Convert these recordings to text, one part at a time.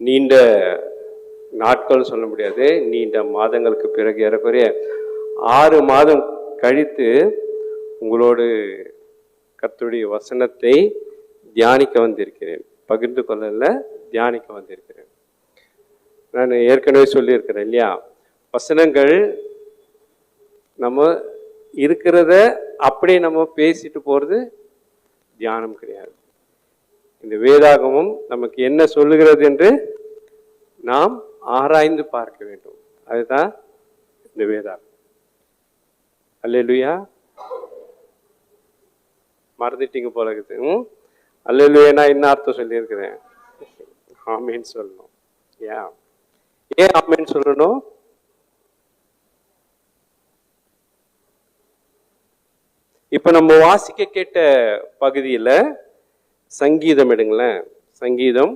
நீண்ட நாட்கள் சொல்ல முடியாது, நீண்ட மாதங்களுக்கு பிறகு ஏறக்குறைய 6 மாதம் கழித்து உங்களோடு கர்த்தருடைய வசனத்தை தியானிக்க வந்திருக்கிறேன். பகிர்ந்து கொள்ளல, தியானிக்க வந்திருக்கிறேன். நான் ஏற்கனவே சொல்லியிருக்கிறேன் இல்லையா, வசனங்கள் நம்ம இருக்கிறத அப்படியே நம்ம பேசிட்டு போறது தியானம் கிடையாது. இந்த வேதாகமம் நமக்கு என்ன சொல்லுகிறது என்று நாம் ஆராய்ந்து பார்க்க வேண்டும். அதுதான் இந்த வேதாகம். அல்லேலூயா. மறந்துட்டீங்க போல இருக்குது. அல்லேலூயானா என்ன அர்த்தம் சொல்லியிருக்கிறேன்? ஆமேன்னு சொல்லணும். ஏன் ஆமேன்னு சொல்லணும்? இப்ப நம்ம வாசிக்க கேட்ட பகுதியில சங்கீதம் எடுங்களேன். சங்கீதம்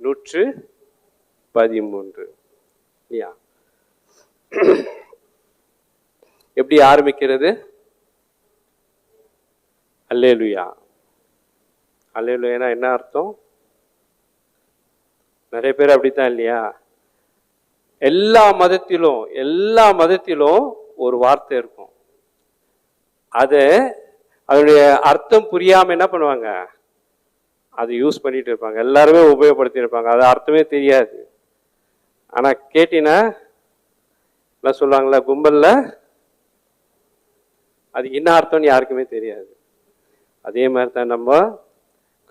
113 இல்லையா? எப்படி ஆரம்பிக்கிறது? அல்லேலூயா. அல்லேலூயானா என்ன அர்த்தம்? நிறைய பேர் அப்படித்தான் இல்லையா? எல்லா மதத்திலும் ஒரு வார்த்தை இருக்கும். அதனுடைய அர்த்தம் புரியாம என்ன பண்ணுவாங்க? அதை யூஸ் பண்ணிட்டு இருப்பாங்க. எல்லாருமே உபயோகப்படுத்தி இருப்பாங்க. அது அர்த்தமே தெரியாது. ஆனா கேட்டினா என்ன சொல்லுவாங்களா கும்பல்ல, அது என்ன அர்த்தம்னு யாருக்குமே தெரியாது. அதே மாதிரி தான் நம்ம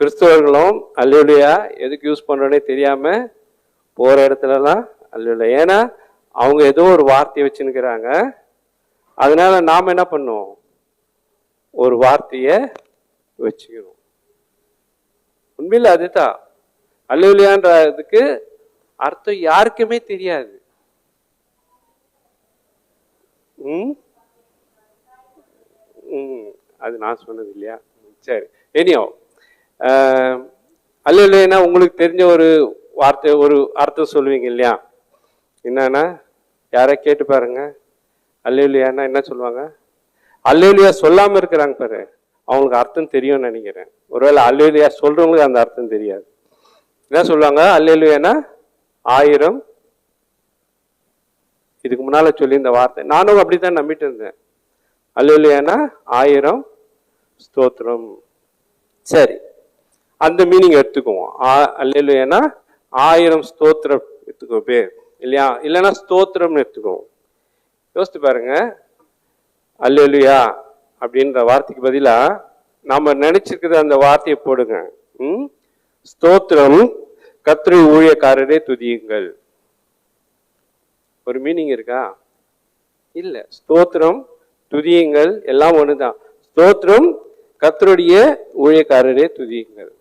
கிறிஸ்தவர்களும் அல்லேலூயா எதுக்கு யூஸ் பண்றோன்னே தெரியாம போற இடத்துலலாம் அல்லேலூயா. ஏன்னா அவங்க ஏதோ ஒரு வார்த்தையை வச்சுன்னுக்கிறாங்க. அதனால நாம என்ன பண்ணோம்? ஒரு வார்த்தைய வச்சுக்கணும். உண்மையில அதுதான் அல்லேலூயான்றதுக்கு அர்த்தம் யாருக்குமே தெரியாது. அது நான் சொன்னது இல்லையா? சரி, எனியோ அல்லேலூயானா உங்களுக்கு தெரிஞ்ச ஒரு வார்த்தை, ஒரு அர்த்தம் சொல்லுவீங்க இல்லையா? என்னன்னா யாரை கேட்டு பாருங்க. அல்லேலூயானா என்ன சொல்லுவாங்க? அல்லேலூயா சொல்லாம இருக்கிறாங்க பாரு, அவங்களுக்கு அர்த்தம் தெரியும்னு நினைக்கிறேன். ஒருவேளை அல்லேலூயா சொல்றவங்களுக்கு அந்த அர்த்தம் தெரியாது. என்ன சொல்லுவாங்க? அல்லேலூயானா 1000. இதுக்கு முன்னால சொல்லி இந்த வார்த்தை நானும் அப்படித்தான் நம்பிட்டு இருந்தேன். அல்லேலூயானா 1000 ஸ்தோத்திரம். சரி, அந்த மீனிங் எடுத்துக்குவோம். அல்லேலூயானா 1000 ஸ்தோத்திரம் எடுத்துக்கோ பேர் இல்லையா? இல்லைன்னா ஸ்தோத்திரம்னு எடுத்துக்குவோம். யோசித்து பாருங்க, அல்லேலூயா அப்படின்ற வார்த்தைக்கு பதிலா நாம நினைச்சிருக்கிற அந்த வார்த்தையை போடுங்க. ஸ்தோத்திரம் கர்த்தருடைய ஊழியக்காரரே துதியுங்கள். ஒரு மீனிங் இருக்கா? இல்ல. ஸ்தோத்திரம் துதியுங்கள் எல்லாம் ஒண்ணுதான். ஸ்தோத்திரம் கர்த்தருடைய ஊழியக்காரரே துதியுங்கள்.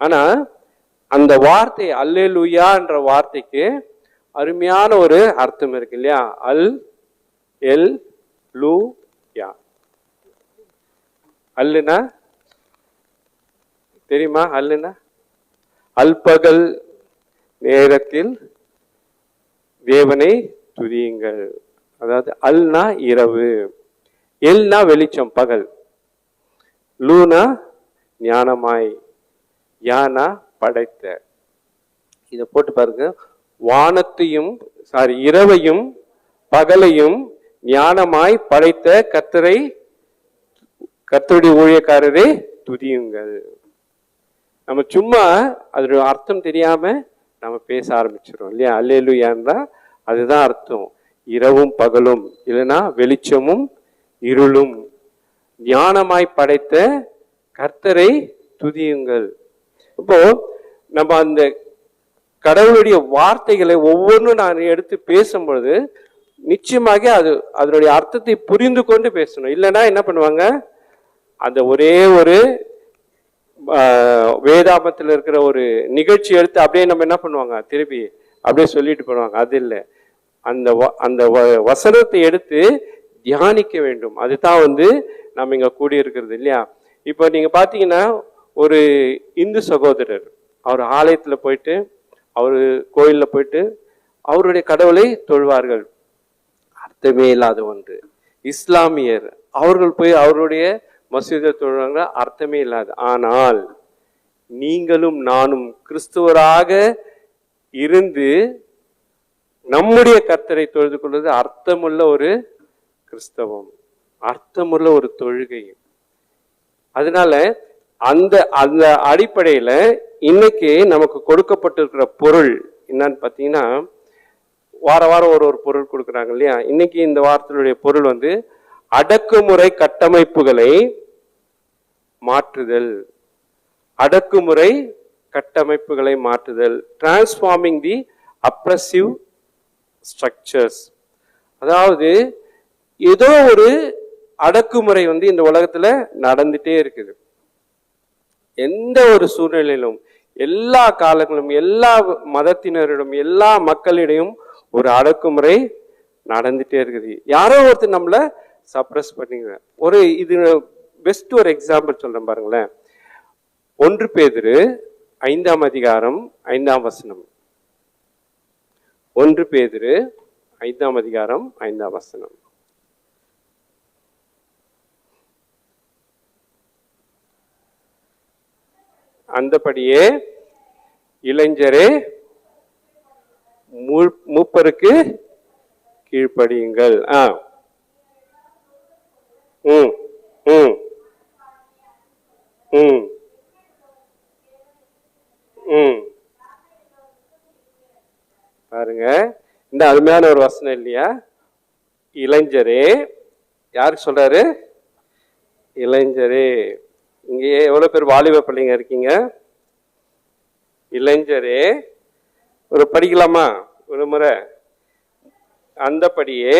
ஆனா அந்த வார்த்தை அல்லேலூயா என்ற வார்த்தைக்கு அருமையான ஒரு அர்த்தம் இருக்கு இல்லையா? எல் லூ யா. அல்லுனா தெரியுமா? அல்லுனா அல்பகல் நேரத்தில் தேவனை துதியுங்கள். அதாவது அல்னா இரவு, எல்னா வெளிச்சம் பகல், லூனா ஞானமாய், யானா படைத்த. இதை போட்டு பாருங்க. வானத்தையும் இரவையும் பகலையும் ஞானமாய் படைத்த கர்த்தருடைய ஊழியக்காரரே துதியுங்கள். நம்ம சும்மா அதோட அர்த்தம் தெரியாம நம்ம பேச ஆரம்பிச்சிடும் இல்லையா? அல்லேலூயான்னா அதுதான் அர்த்தம். இரவும் பகலும், இல்லைன்னா வெளிச்சமும் இருளும் ஞானமாய் படைத்த கர்த்தரை துதியுங்கள். இப்போ நம்ம அந்த கடவுளுடைய வார்த்தைகளை ஒவ்வொன்றும் நான் எடுத்து பேசும்பொழுது நிச்சயமாக அதனுடைய அர்த்தத்தை புரிந்து கொண்டு பேசணும். இல்லைன்னா என்ன பண்ணுவாங்க? அந்த ஒரே ஒரு வேதாகமத்தில் இருக்கிற ஒரு நிகழ்ச்சி எடுத்து அப்படியே நம்ம என்ன பண்ணுவாங்க? திருப்பி அப்படியே சொல்லிட்டு போடுவாங்க. அது இல்லை. அந்த வசனத்தை எடுத்து தியானிக்க வேண்டும். அதுதான் நம்ம இங்க கூடியிருக்கிறது இல்லையா? இப்போ நீங்க பாத்தீங்கன்னா ஒரு இந்து சகோதரர், அவர் ஆலயத்துல போயிட்டு, அவரு கோயில்ல போயிட்டு அவருடைய கடவுளை தொழுவார்கள். அர்த்தமே இல்லாத ஒன்று. இஸ்லாமியர் அவர்கள் போய் அவருடைய மசூதியை தொழுவாங்க, அர்த்தமே இல்லாது. ஆனால் நீங்களும் நானும் கிறிஸ்துவராக இருந்து நம்முடைய கர்த்தரை தொழுது கொள்வது அர்த்தமுள்ள ஒரு கிறிஸ்தவம், அர்த்தமுள்ள ஒரு தொழுகை. அதனால அந்த அந்த அடிப்படையில இன்னைக்கு நமக்கு கொடுக்கப்பட்டிருக்கிற பொருள் என்னன்னு பார்த்தீங்கன்னா, வார வாரம் ஒரு பொருள் கொடுக்குறாங்க இல்லையா? இன்னைக்கு இந்த வாரத்தினுடைய பொருள் வந்து அடக்குமுறை கட்டமைப்புகளை மாற்றுதல். அடக்குமுறை கட்டமைப்புகளை மாற்றுதல், டிரான்ஸ்ஃபார்மிங் தி அப்ரசிவ் ஸ்ட்ரக்சர்ஸ். அதாவது ஏதோ ஒரு அடக்குமுறை வந்து இந்த உலகத்துல நடந்துட்டே இருக்குது. எந்த ஒரு சூழ்நிலையிலும், எல்லா காலங்களிலும், எல்லா மதத்தினரிடம், எல்லா மக்களிடையும் ஒரு அடக்குமுறை நடந்துட்டே இருக்குது. யாரோ ஒருத்தர் நம்மள சப்ரஸ் பண்ணிங்க. ஒரு இது பெஸ்ட் ஒரு எக்ஸாம்பிள் சொல்றேன் பாருங்களேன். 1 பேதுரு 5ஆம் அதிகாரம் 5ஆம் வசனம். 1 பேதுரு 5ஆம் அதிகாரம் 5ஆம் வசனம். அந்தபடியே இளைஞரே மூப்பருக்கு கீழ்ப்படியுங்கள். பாருங்க, இந்த அருமையான ஒரு வசனம் இல்லையா? இளைஞரே, யாருக்கு சொல்றாரு? இளைஞரே. இங்க எவ்வளவு பேர் வாலிப பிள்ளைங்க இருக்கீங்க? இளைஞரே, ஒரு படிக்கலாமா ஒரு முறை? அந்தபடியே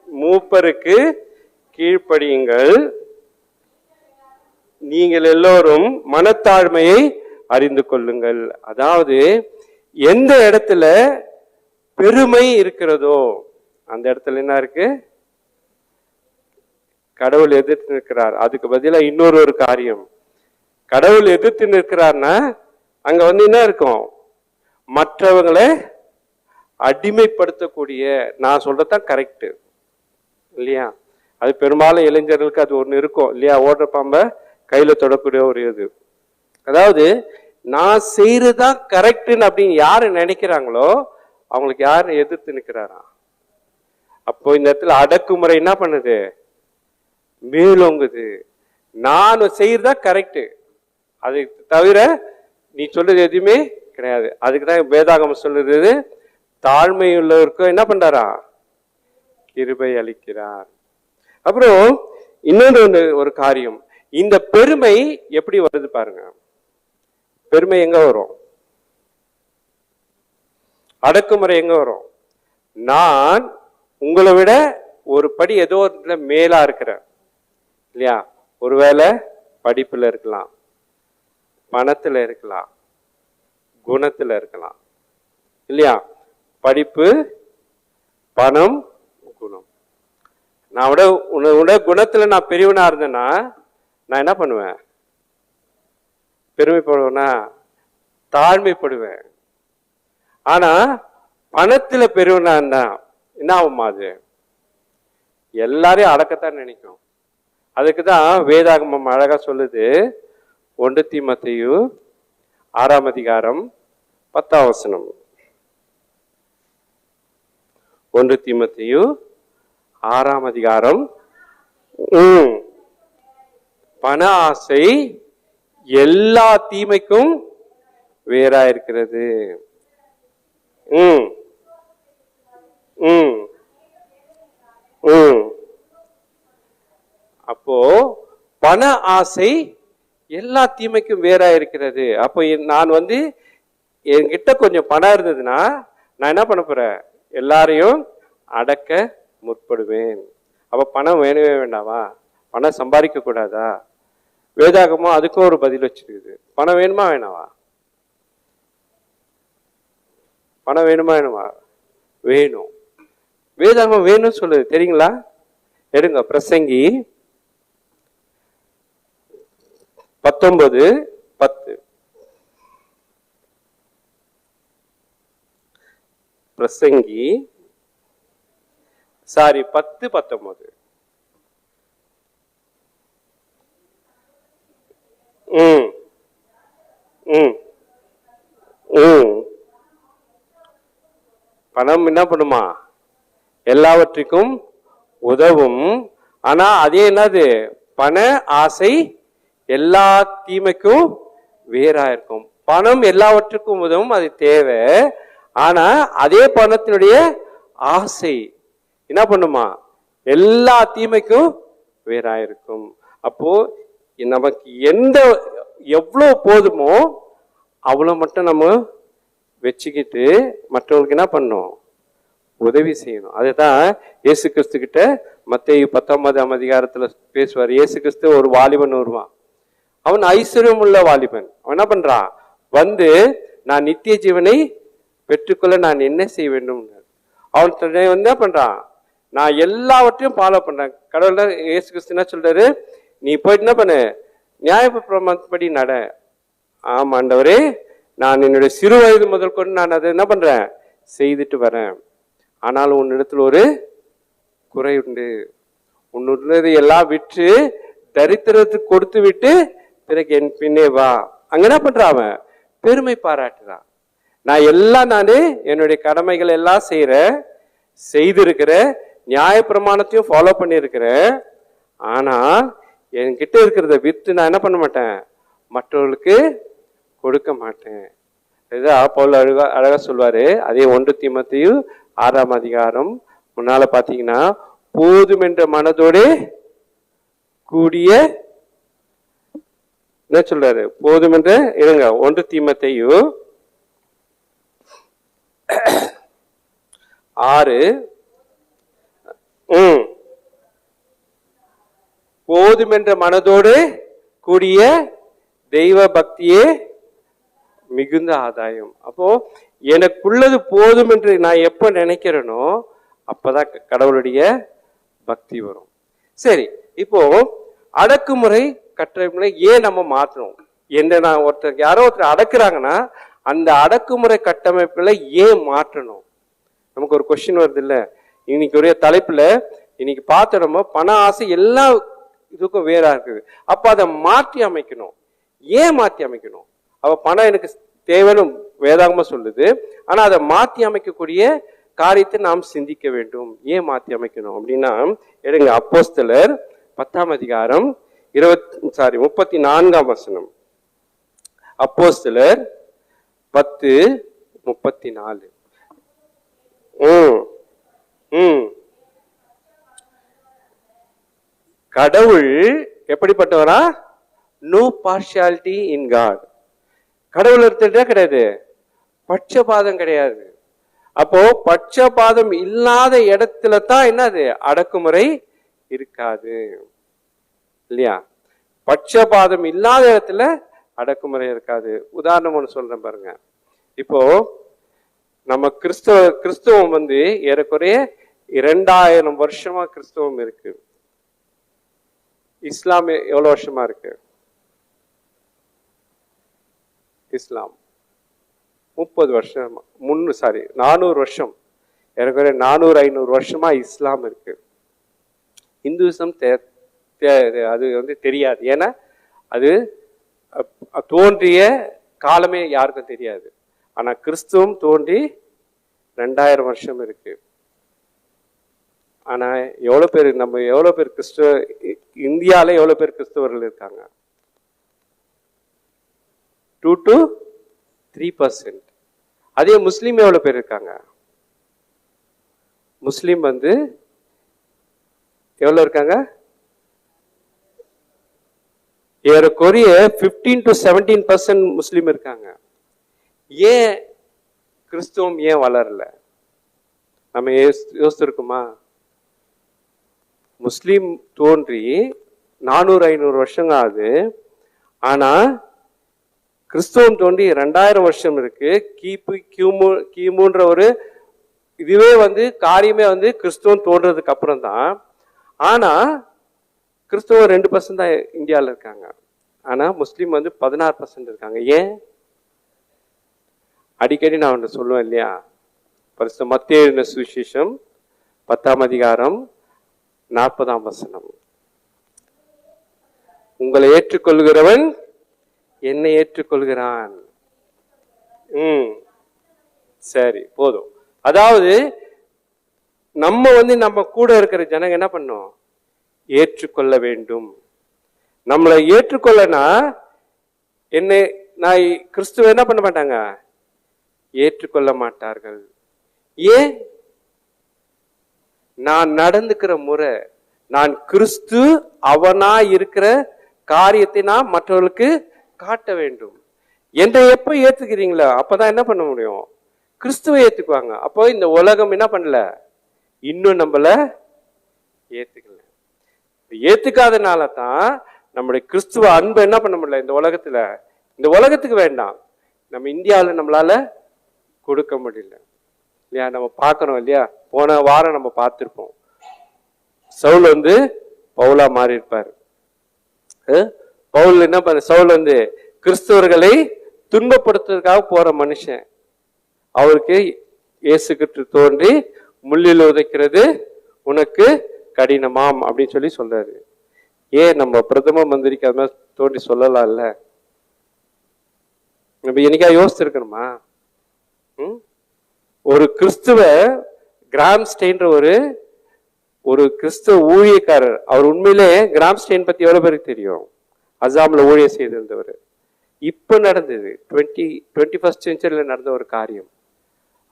மூப்பருக்கு கீழ்ப்படியுங்கள், நீங்கள் எல்லோரும் மனத்தாழ்மையை அறிந்து கொள்ளுங்கள். அதாவது எந்த இடத்துல பெருமை இருக்கிறதோ அந்த இடத்துல என்ன இருக்கு? கடவுள் எதிர்த்து நிற்கிறார். அதுக்கு பதிலா இன்னொரு காரியம், கடவுள் எதிர்த்து நிற்கிறார்னா அங்க வந்து என்ன இருக்கும்? மற்றவங்களை அடிமைப்படுத்தக்கூடிய, நான் சொல்றதான் கரெக்ட் இல்லையா? அது பெரும்பாலும் இளைஞர்களுக்கு அது ஒண்ணு இருக்கும் இல்லையா? ஓடுற பாம்ப கையில தொடக்கூடிய ஒரு இது. அதாவது நான் செய்யறதுதான் கரெக்டுன்னு அப்படின்னு யாரு நினைக்கிறாங்களோ அவங்களுக்கு யாரு எதிர்த்து நிற்கிறாரா? அப்போ இந்த இடத்துல அடக்குமுறை என்ன பண்ணுது? மேலோங்குது. நான் செய்யறதா கரெக்டு, அது தவிர நீ சொல்றது எதுவுமே கிடையாது. அதுக்குதான் வேதாகமம் சொல்றது, தாழ்மையுள்ளவருக்கு என்ன பண்றாரா? கிருபை அளிக்கிறார். அப்புறம் இன்னொன்று ஒரு காரியம், இந்த பெருமை எப்படி வருது பாருங்க. பெருமை எங்க வரும்? அடக்குமுறை எங்க வரும்? நான் உங்களை விட ஒரு படி ஏதோ ஒரு மேலா இருக்கிறேன் இல்லையா? ஒருவேளை படிப்புல இருக்கலாம், பணத்துல இருக்கலாம், குணத்துல இருக்கலாம் இல்லையா? படிப்பு, பணம், குணம். நான் உன்னோட குணத்துல நான் பெரியவனா இருந்தேன்னா நான் என்ன பண்ணுவேன்? பெருமைப்படுவேனா? தாழ்மைப்படுவேன். ஆனா பணத்துல பெரியவனா இருந்தா என்ன ஆகுமா? அது எல்லாரையும் அடக்கத்தான் நினைக்கும். அதுக்குதான் வேதாகமம் அழகா சொல்லுது. 1 தீமோத்தேயு 6ஆம் அதிகாரம் 10ஆம் வசனம். 1 தீமோத்தேயு 6ஆம் அதிகாரம். பண ஆசை எல்லா தீமைக்கும் வேறா இருக்கிறது. அப்போ பண ஆசை எல்லா தீமைக்கும் வேறா இருக்கிறது. அப்போ நான் வந்து என்கிட்ட கொஞ்சம் பணம் இருந்ததுன்னா நான் என்ன பண்ண போறேன்? எல்லாரையும் அடக்க முற்படுவேன். அப்ப பணம் வேணவே வேண்டாமா? பணம் சம்பாதிக்க கூடாதா? வேதாகமம் அதுக்கும் ஒரு பதில் வச்சிருக்குது. பணம் வேணுமா வேணாவா? பணம் வேணுமா வேணுமா? வேணும். வேதாகமம் வேணும்னு சொல்லுது தெரியுங்களா? எடுங்க பிரசங்கி 19:10. பிரசங்கி 10:19. பணம் என்ன பண்ணுமா? எல்லாவற்றுக்கும் உதவும். ஆனா அதே என்னது? பண ஆசை எல்லா தீமைக்கும் வேறா இருக்கும். பணம் எல்லாவற்றுக்கும் உதவும், அது தேவை. ஆனா அதே பணத்தினுடைய ஆசை என்ன பண்ணுமா? எல்லா தீமைக்கும் வேறா இருக்கும். அப்போ நமக்கு எவ்வளவு போதுமோ அவ்வளவு மட்டும் நம்ம வச்சுக்கிட்டு மற்றவங்களுக்கு என்ன பண்ணணும்? உதவி செய்யணும். அதுதான் இயேசு கிறிஸ்து கிட்ட மத்தேயு 19ஆம் அதிகாரத்துல பேசுவார். இயேசு கிறிஸ்து ஒரு வாலிபன் வருவான். அவன் ஐஸ்வர்யம் உள்ள வாலிபன். அவன் என்ன பண்றான்? வந்து நான் நித்திய ஜீவனை பெற்றுக்கொள்ள நான் என்ன செய்ய வேண்டும்? அவன் என்ன பண்றான்? நான் எல்லாவற்றையும் ஃபாலோ பண்றேன். கடவுள் இயேசு கிறிஸ்து என்ன சொல்றாரு? நீ போயிட்டு என்ன பண்ணு? நியாயப்பிரமாணப்படி நட. ஆமா ஆண்டவரே, நான் என்னுடைய சிறு வயது முதல் கொண்டு நான் அதை என்ன பண்றேன்? செய்துட்டு வரேன். ஆனாலும் உன்னிடத்துல ஒரு குறை உண்டு. உன்னுள்ளதை எல்லாம் விற்று தரித்திரத்துக்கு கொடுத்து விட்டு பிறகு என் பின்னே வா. அங்க என்ன பண்றான்? அவன் பெருமை பாராட்டுறான். நானு என்னுடைய கடமைகள் எல்லாம் செய்திருக்கிறேன், நியாய பிரமாணத்தையும் ஃபாலோ பண்ணியிருக்கிறேன். ஆனா என்கிட்ட இருக்கிறத வித்து நான் என்ன பண்ண மாட்டேன்? மற்றவர்களுக்கு கொடுக்க மாட்டேன். இதுதான் பவுல் அழகா சொல்வாரு. அதே 1 தீமோத்தேயு 6ஆம் அதிகாரம் முன்னால பாத்தீங்கன்னா, போதும் என்ற மனதோடு கூடிய என்ன சொல்றாரு? போதும் என்ற 1 தீமோத்தேயு 6 போதும் என்ற மனதோடு கூடிய தெய்வ பக்தியே மிகுந்த ஆதாயம். அப்போ எனக்குள்ளது போதும் என்று நான் எப்ப நினைக்கிறேனோ அப்பதான் கடவுளுடைய பக்தி வரும். சரி, இப்போ அடக்குமுறை கட்டளை ஏன் நம்ம மாற்றணும்? நான் யாரோ ஒருத்தர் அடக்குறாங்கன்னா அந்த அடக்குமுறை கட்டமைப்புல ஏன் மாற்றணும்? நமக்கு ஒரு கொஸ்டின் வருது இல்ல. இன்னைக்கு ஒரே தலைப்புல இன்னைக்கு பார்த்தோம், பண ஆசை எல்லா இதுக்கும் வேறா இருக்குது. அப்ப அதை மாற்றி அமைக்கணும். ஏன் மாற்றி அமைக்கணும்? அவ பணம் எனக்கு தேவைன்னு வேதாகமா சொல்லுது. ஆனா அதை மாற்றி அமைக்கக்கூடிய காரியத்தை நாம் சிந்திக்க வேண்டும். ஏன் மாற்றி அமைக்கணும் அப்படின்னா, அப்போஸ்தலர் 10ஆம் அதிகாரம் 34ஆம் வசனம். அப்போஸ்தலர் 10:34. கடவுள் எப்படிப்பட்டவரா? No partiality in God. கடவுள் எடுத்துட்டா கிடையாது, பட்சபாதம் கிடையாது. அப்போ பட்சபாதம் இல்லாத இடத்துல தான் என்னது? அடக்குமுறை இருக்காது இல்லையா? பட்சபாதம் இல்லாத இடத்துல அடக்குமுறை இருக்காது. உதாரணம் ஒன்று சொல்றேன் பாருங்க. இப்போ நம்ம கிறிஸ்தவம் ஏறக்குறைய 2000 வருஷமா கிறிஸ்தவம் இருக்கு. இஸ்லாம் எவ்வளவு வருஷமா இருக்கு? இஸ்லாம் 30 வருஷம் 400 வருஷம், ஏறக்குறைய 400-500 வருஷமா இஸ்லாம் இருக்கு. இந்துவிசம் அது தெரியாது. ஏன்னா அது தோன்றிய காலமே யாருக்கும் தெரியாது. ஆனா கிறிஸ்துவம் தோன்றி 2000 வருஷம் இருக்கு. ஆனா எவ்வளவு பேர் இந்தியால எவ்வளவு பேர் கிறிஸ்தவர்கள் இருக்காங்க? 2 to 3%. அதே முஸ்லீம் எவ்வளவு பேர் இருக்காங்க? முஸ்லீம் எவ்வளவு இருக்காங்க? ஏறக்குறைய 15 to 17% முஸ்லீம் இருக்காங்க. ஏன் கிறிஸ்துவம் ஏன் வளரல? நம்ம யோசிச்சிருக்குமா? முஸ்லீம் தோன்றி 400-500 வருஷம் ஆகுது. ஆனா கிறிஸ்துவம் தோன்றி 2000 வருஷம் இருக்கு. கிமுன்ற ஒரு இதுவே காரியமே கிறிஸ்துவம் தோன்றதுக்கு அப்புறம் தான். ஆனா கிறிஸ்துவம் 2% தான் இந்தியாவில் இருக்காங்க. ஆனா முஸ்லீம் 16% இருக்காங்க. ஏன்? அடிக்கடி நான் ஒன்று சொல்லுவேன் இல்லையா? பரிசுத்த மத்தேயு எழுதின சுவிசேஷம் 10ஆம் அதிகாரம் 40ஆம் வசனம். உங்களை ஏற்றுக்கொள்கிறவன் என்னை ஏற்றுக்கொள்கிறான். சரி, போதும். அதாவது நம்ம நம்ம கூட இருக்கிற ஜனங்க என்ன பண்ணோம், ஏற்றுக்கொள்ள வேண்டும். நம்மளை ஏற்றுக்கொள்ளனா என்ன, நான் கிறிஸ்துவ என்ன பண்ண மாட்டாங்க, ஏற்றுக்கொள்ள மாட்டார்கள். ஏன்? நான் நடந்துக்கிற முறை, நான் கிறிஸ்து அவனா இருக்கிற காரியத்தை நான் மற்றவர்களுக்கு காட்ட வேண்டும். என்னை எப்ப ஏத்துக்கிறீங்களோ அப்பதான் என்ன பண்ண முடியும், கிறிஸ்துவை ஏத்துக்குவாங்க. அப்போ இந்த உலகம் என்ன பண்ணல, இன்னும் நம்மள ஏத்துக்கல. ஏத்துக்காதனால தான் நம்முடைய கிறிஸ்துவ அன்பை என்ன பண்ண முடியல இந்த உலகத்துல. இந்த உலகத்துக்கு வேண்டாம், நம்ம இந்தியாவில் நம்மளால கொடுக்க முடியல இல்லையா. நம்ம பார்க்கறோம் இல்லையா, போன வாரம் நம்ம பார்த்திருப்போம், சவுல் பவுலா மாறி இருப்பாரு. பவுல் என்ன பண்ண, சவுல் கிறிஸ்தவர்களை துன்பப்படுத்துறதுக்காக போற மனுஷன். அவருக்கு இயேசு கிறிஸ்து தோன்றி முள்ளில் உதைக்கிறது உனக்கு கடினமாம் அப்படின்னு சொல்லி சொல்றாரு. ஏன் நம்ம பிரதம மந்திரிக்கு அது மாதிரி தோன்றி சொல்லலாம் இல்ல? நம்ம என்னைக்கா யோசிச்சிருக்கணுமா? ஒரு கிறிஸ்துவ கிராம்ஸ்டெயின்ற ஒரு கிறிஸ்துவ ஊழியக்காரர், அவர் உண்மையிலே கிராம்ஸ்டெயின் பத்தி எவ்வளவு பேருக்கு தெரியும்? அசாம்ல ஊழியம் செய்திருந்தவர். இப்ப நடந்தது 21st செஞ்சுரியில நடந்த ஒரு காரியம்.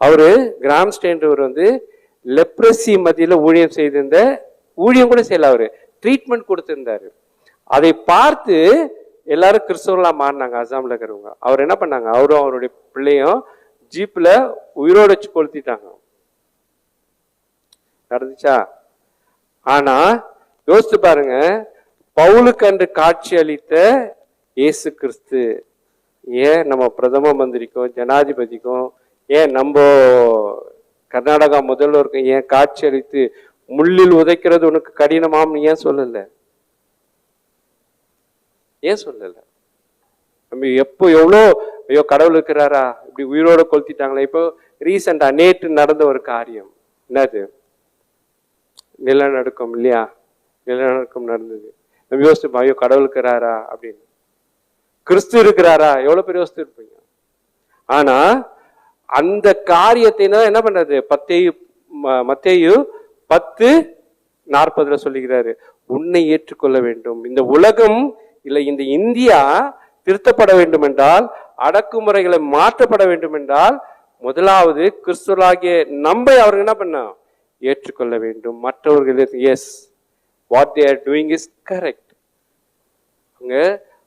அவரு கிராம்ஸ்டெயின்றவர் லெப்ரசி மத்தியில ஊழியம் செய்திருந்த, ஊழியம் கூட செய்யல, அவரு ட்ரீட்மெண்ட் கொடுத்திருந்தாரு. அதை பார்த்து எல்லாரும் கிறிஸ்தவர்களா மாறினாங்க அசாம்ல இருக்கிறவங்க. அவர் என்ன பண்ணாங்க, அவரும் அவருடைய பிள்ளையும் ஜீப்ல உயிரோட வச்சு கொளுத்திட்டாங்க. நடந்துச்சா? ஆனா யோசிச்சு பாருங்க, பவுலுக்கு அன்று காட்சி அளித்த இயேசு கிறிஸ்து ஏன் நம்ம பிரதம மந்திரிக்கும் ஜனாதிபதிக்கும், ஏன் நம்ம கர்நாடகா முதல்வருக்கும் ஏன் காட்சி அளித்து முள்ளில் உதைக்கிறது உனக்கு கடினமாம் ஏன் சொல்லல? ஏன் சொல்லல? நம்ம எப்போ எவ்வளோ ஐயோ கடவுள் இருக்கிறாரா, இப்படி உயிரோட கொளுத்திட்டாங்களா. இப்போ ரீசெண்டா நேற்று நடந்த ஒரு காரியம் என்னது, நிலநடுக்கம் இல்லையா, நிலநடுக்கம் நடந்தது. நம்ம யோசிச்சுப்போம், ஐயோ கடவுள் இருக்கிறாரா அப்படின்னு. கிறிஸ்து இருக்கிறாரா, எவ்வளவு பேர் யோசித்து இருப்பீங்க. ஆனா அந்த காரியத்தை என்ன பண்றது, மத்தேயு 10:40 சொல்லுகிறாரு, உன்னை ஏற்றுக்கொள்ள வேண்டும். இந்த உலகம் இல்லை, இந்த இந்தியா திருத்தப்பட வேண்டும் என்றால், அடக்குமுறைகளை மாற்றப்பட வேண்டும் என்றால், முதலாவது கிறிஸ்துவராகிய நம்மை அவர்கள் என்ன பண்ண ஏற்றுக்கொள்ள வேண்டும். மற்றவர்களுக்கு yes what they are doing is correct.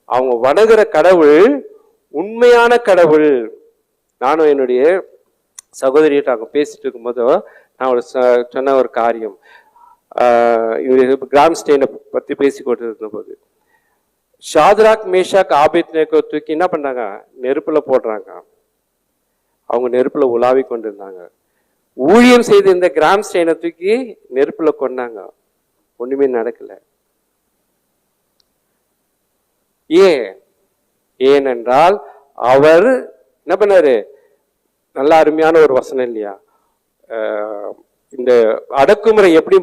அவங்க வணங்குற கடவுள் உண்மையான கடவுள். நானும் என்னுடைய சகோதரியிட்ட அங்க பேசிட்டு இருக்கும்போது நான் சொன்ன ஒரு காரியம், கிராம்ஸ்டெயினை பத்தி பேசி கொண்டு இருந்த போது, ஷாத்ராக் மேஷாக் ஆபேத்நேகோ தூக்கி என்ன பண்றாங்க, நெருப்புல போடுறாங்க. அவங்க நெருப்புல உலாவி கொண்டிருந்தாங்க. ஊழியம் செய்த இந்த கிராம்ஸ்டெயினை தூக்கி நெருப்புல கொண்டாங்க. ஒண்ணுமே நடக்கல. ஏனென்றால் அவர் என்ன பண்ணாரு, நல்ல அருமையான ஒரு வசனம் இல்லையா, இந்த அடக்குமுறை எப்படி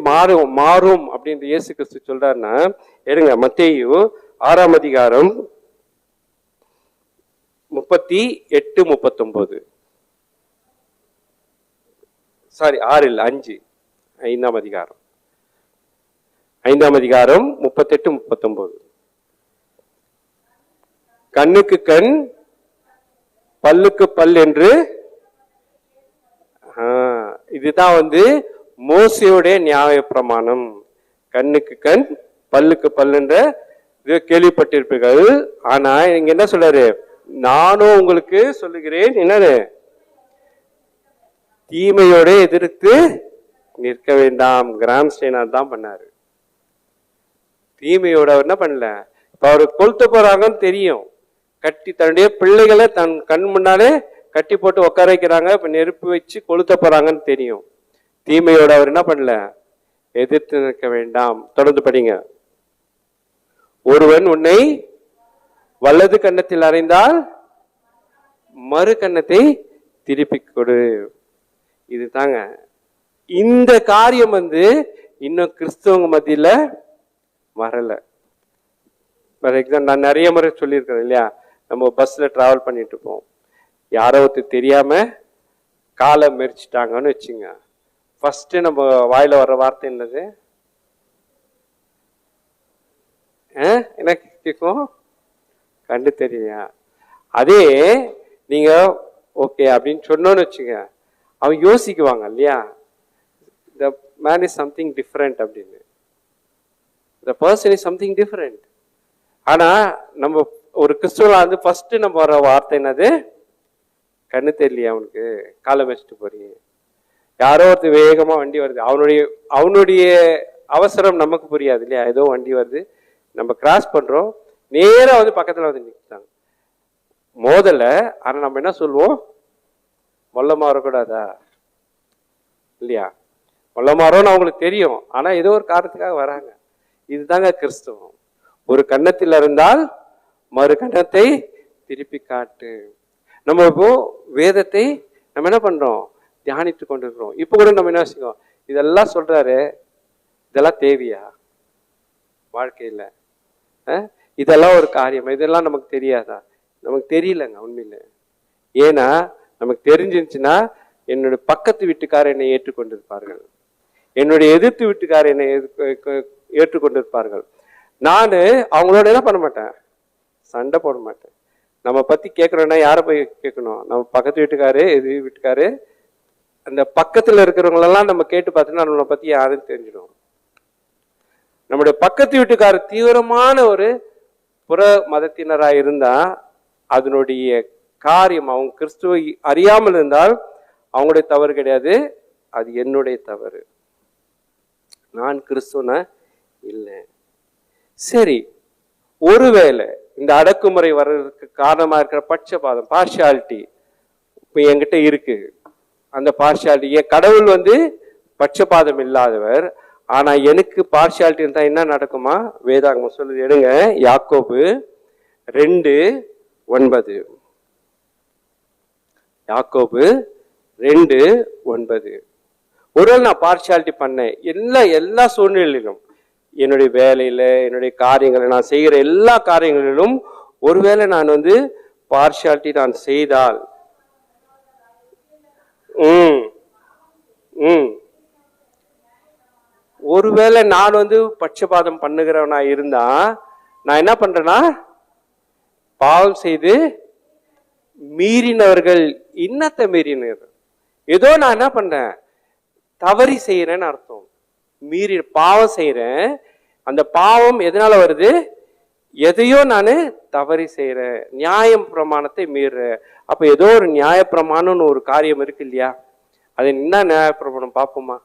மாறும் அப்படின்னு இயேசு கிறிஸ்து சொல்றாருன்னா, எடுங்க மத்தேயு 6ஆம் அதிகாரம் 38-39, சாரி 6 இல்ல 5, 5ஆம் அதிகாரம் 38-39. கண்ணுக்கு கண் பல்லுக்கு பல் என்று, இதுதான் மோசேயுடைய நியாய பிரமாணம். கண்ணுக்கு கண் பல்லுக்கு பல்லுன்ற இது கேள்விப்பட்டிருப்பீர்கள். ஆனா இங்க என்ன சொல்றாரு, நானும் உங்களுக்கு சொல்லுகிறேன், என்னது, தீமையோட எதிர்த்து நிற்க வேண்டாம். கிராம்ஸ்டெயின் தான் பண்ணாரு. தீமையோட அவர் என்ன பண்ணல, இப்ப அவரு கொளுத்த போறாங்கன்னு தெரியும், கட்டி தன்னுடைய பிள்ளைகளை தன் கண் முன்னாலே கட்டி போட்டு உட்கார வைக்கிறாங்க, இப்ப நெருப்பு வச்சு கொளுத்த போறாங்கன்னு தெரியும். தீமையோட அவர் என்ன பண்ணல, எதிர்த்து நிற்க வேண்டாம். தொடர்ந்து படிங்க. ஒருவன் உன்னை வலது கன்னத்தில் அறைந்தால் மறு கன்னத்தை திருப்பி கொடு. இது தாங்க இந்த காரியம் இன்னும் கிறிஸ்தவங்க மத்தியில வரல. ஃபார் எக்ஸாம்பிள் நான் நிறைய முறை சொல்லியிருக்கிறேன் இல்லையா, நம்ம பஸ்ல டிராவல் பண்ணிட்டு இருப்போம், யாரோ ஒருத்தர் தெரியாம காலை மெரிச்சிட்டாங்கன்னு வச்சுங்க, ஃபர்ஸ்ட் நம்ம வாயில வர்ற வார்த்தை என்னது? என்ன கேட்கும்? கண்டு தெரியலையா? அதே நீங்க ஓகே அப்படின்னு சொன்னோன்னு வச்சுங்க, அவங்க யோசிக்குவாங்க இல்லையா, the man is something different அப்படின்னு, the person is something different. ஆனா நம்ம ஒரு கிறிஸ்துவலா வந்து ஃபர்ஸ்ட் நம்ம வர வார்த்தை என்னது? கண்ணு தெரியலையா அவனுக்கு, காலை வச்சுட்டு போறீங்க. யாரோ ஒருத்தர் வேகமா வண்டி வருது, அவனுடைய அவசரம் நமக்கு புரியாது இல்லையா, ஏதோ வண்டி வருது, நம்ம கிராஸ் பண்றோம், நேரா வந்து பக்கத்துல வந்து நிற்கிறாங்க மோதல. ஆனா நம்ம என்ன சொல்லுவோம்? மொல்லமா வரக்கூடாதா இல்லையா? மொல்லமாரோன்னு அவங்களுக்கு தெரியும், ஆனா ஏதோ ஒரு காரணத்துக்காக வராங்க. இதுதாங்க கிறிஸ்தவம். ஒரு கன்னத்தில் இருந்தால் மறு கன்னத்தை திருப்பி காட்டு. நம்ம இப்போ வேதத்தை நம்ம என்ன பண்றோம்? தியானித்து கொண்டிருக்கிறோம். இப்ப கூட நம்ம என்ன செய்வோம்? இதெல்லாம் சொல்றாரு, இதெல்லாம் தேவையா வாழ்க்கையில? இதெல்லாம் ஒரு காரியம், இதெல்லாம் நமக்கு தெரியாதா? நமக்கு தெரியலங்க உண்மையில. ஏன்னா நமக்கு தெரிஞ்சிருச்சுன்னா என்னுடைய பக்கத்து வீட்டுக்காரர் என்னை ஏற்றுக்கொண்டிருப்பார்கள், என்னுடைய எதிர்த்து வீட்டுக்காரர் என்னை ஏற்றுக்கொண்டிருப்பார்கள். நான் அவங்களோட என்ன பண்ண மாட்டேன்? சண்டை போட மாட்டேன். நம்ம பத்தி கேட்கணும்னா யாரை போய் கேட்கணும்? நம்ம பக்கத்து வீட்டுக்காரு, எதிர் வீட்டுக்காரு, அந்த பக்கத்துல இருக்கிறவங்களெல்லாம் நம்ம கேட்டு பார்த்தோம்னா நம்மளை பத்தி யாருன்னு தெரிஞ்சிடும். நம்முடைய பக்கத்து வீட்டுக்காரர் தீவிரமான ஒரு புற மதத்தினராக இருந்தா அதனுடைய காரியம், அவங்க கிறிஸ்துவை அறியாமல் இருந்தால் அவங்களுடைய தவறு கிடையாது, அது என்னுடைய தவறு. நான் கிறிஸ்துவன இல்லை. சரி, ஒருவேளை இந்த அடக்குமுறை வர்றதுக்கு காரணமா இருக்கிற பட்சபாதம், பார்ஷியாலிட்டி இப்ப என்கிட்ட இருக்கு. அந்த பார்ஷியாலிட்டி, என் கடவுள் வந்து பட்சபாதம் இல்லாதவர், ஆனா எனக்கு பார்ஷியாலிட்டி இருந்தா என்ன நடக்குமா? வேதாகமம் சொல்லுது, எடுங்க யாக்கோபு 2:9. யாக்கோபு 2:9. ஒருவேளை நான் பார்ஷியாலிட்டி பண்ணேன் எல்லா சூழ்நிலையிலும், என்னுடைய வேலையில, என்னுடைய காரியங்களை, நான் செய்கிற எல்லா காரியங்களிலும் ஒருவேளை நான் வந்து பார்ஷியாலிட்டி நான் செய்தால், ஒருவேளை நான் வந்து பட்சபாதம் பண்ணுகிறவனா இருந்தா நான் என்ன பண்றேன்னா, பாவம் செய்து மீறினவர்கள் இன்னத்தை மீறினர். ஏதோ நான் என்ன பண்றேன்? தவறி செய்யறேன்னு அர்த்தம். மீறி பாவம் செய்யறேன். அந்த பாவம் எதனால வருது? எதையோ நான் தவறி செய்யறேன், நியாய பிரமாணத்தை மீறுறேன். அப்ப ஏதோ ஒரு நியாய பிரமாணம்னு ஒரு காரியம் இருக்கு இல்லையா? அது என்ன நியாய பிரமாணம் பார்ப்போமா?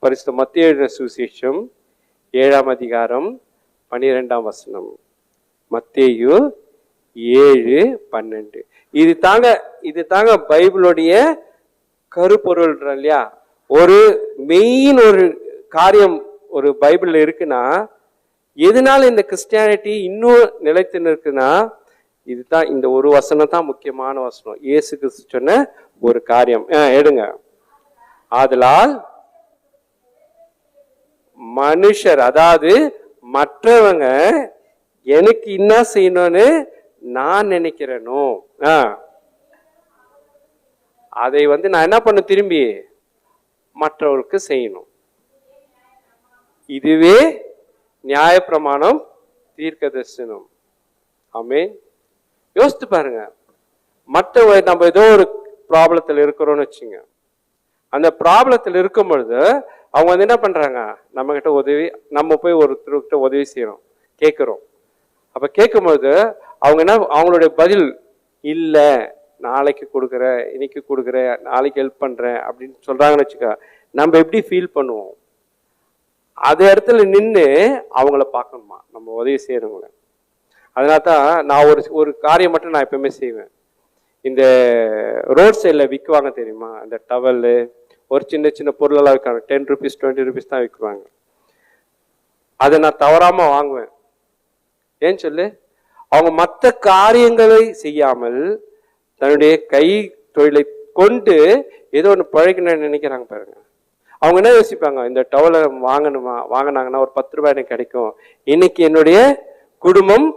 பரிசுத்த மத்தேயு எழுதின சுவிசேஷம் 7ஆம் அதிகாரம் 12ஆம் வசனம். மத்தேயு 7:12. இது தாங்க பைபிளுடைய கருப்பொருள் இல்லையா? ஒரு மெயின் ஒரு காரியம் ஒரு பைபிள்ல இருக்குன்னா, எதனால இந்த கிறிஸ்டியானிட்டி இன்னும் நிலைத்து இருக்குன்னா, இதுதான், இந்த ஒரு வசனம் தான் முக்கியமான வசனம். இயேசு கிறிஸ்து சொன்ன ஒரு காரியம். எடுங்க. ஆதலால் மனுஷர், அதாவது மற்றவங்க எனக்கு என்ன செய்யணும்னு நான் நினைக்கிறேனோ அதை வந்து நான் என்ன பண்ண, திரும்பி மற்றவருக்கு செய்யணும். இதுவே நியாயப்பிரமாணம், தீர்க்க தரிசனம். ஆமென். யோசித்து பாருங்க. மற்ற நம்ம ஏதோ ஒரு ப்ராப்ளத்தில் இருக்கிறோம்னு வச்சுங்க, அந்த ப்ராப்ளத்தில் இருக்கும் பொழுது அவங்க வந்து என்ன பண்றாங்க? நம்ம கிட்ட உதவி, நம்ம போய் ஒருத்தர்கிட்ட உதவி செய்யறோம், கேட்கிறோம். அப்ப கேட்கும்போது அவங்க என்ன, அவங்களுடைய பதில் இல்ல, நாளைக்கு கொடுக்குறேன், இன்னைக்கு கொடுக்குறேன், நாளைக்கு ஹெல்ப் பண்றேன் அப்படின்னு சொல்றாங்கன்னு வச்சுக்க, நம்ம எப்படி ஃபீல் பண்ணுவோம்? அது இடத்துல நின்று அவங்கள பார்க்கணுமா, நம்ம உதவி செய்யறவங்கள. அதனால தான் நான் ஒரு காரியம் மட்டும் நான் எப்பவுமே செய்வேன். இந்த ரோட் சைடில் விற்குவாங்க தெரியுமா, அந்த டவலு, ஒரு சின்ன சின்ன பொருளெல்லாம் விற்காங்க. 10 rupees 20 rupees தான் விற்குவாங்க. அதை நான் தவறாம வாங்குவேன். ஏன்னு சொல்லு, அவங்க மற்ற காரியங்களை செய்யாமல் தன்னுடைய கை தொழிலை கொண்டு ஏதோ ஒன்று பழகணும்னு நினைக்கிறாங்க பாருங்க. அவங்க என்ன யோசிப்பாங்க? இந்த டவலை வாங்கினாங்கன்னா ஒரு 10 ரூபாய் எனக்கு கிடைக்கும், இன்னைக்கு என்னுடைய குடும்பம்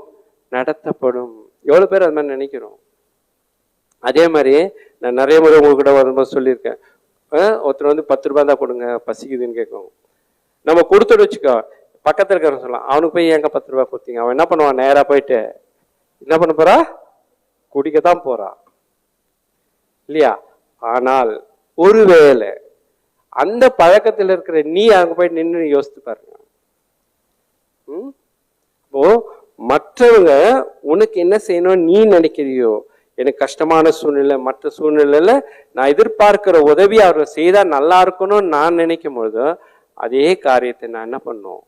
நடத்தப்படும். எவ்வளவு பேர் அது மாதிரி நினைக்கிறோம்? அதே மாதிரி நான் நிறைய முறை உங்க கூட வரும்போது சொல்லியிருக்கேன். ஒருத்தர் வந்து 10 ரூபாய் தான் கொடுங்க பசிக்குதுன்னு கேட்கும். நம்ம கொடுத்துட்டு வச்சுக்கோ, பக்கத்துல இருக்கிறவங்க சொல்லலாம், அவனுக்கு போய் எங்க 10 ரூபாய் கொடுத்தீங்க? அவன் என்ன பண்ணுவான், நேரா போயிட்டு என்ன பண்ண போறா, குடிக்கத்தான் போறா இல்லையா? ஆனால் ஒருவேளை அந்த பழக்கத்தில் இருக்கிற நீ அங்க போய் நின்று யோசித்து பாருங்க. இப்போ மற்றவங்க உனக்கு என்ன செய்யணும் நீ நினைக்கிறியோ, எனக்கு கஷ்டமான சூழ்நிலை, மற்ற சூழ்நிலையில நான் எதிர்பார்க்கிற உதவி அவர் செய்தா நல்லா இருக்கணும்னு நான் நினைக்கும் பொழுது அதே காரியத்தை நான் என்ன பண்ணும்,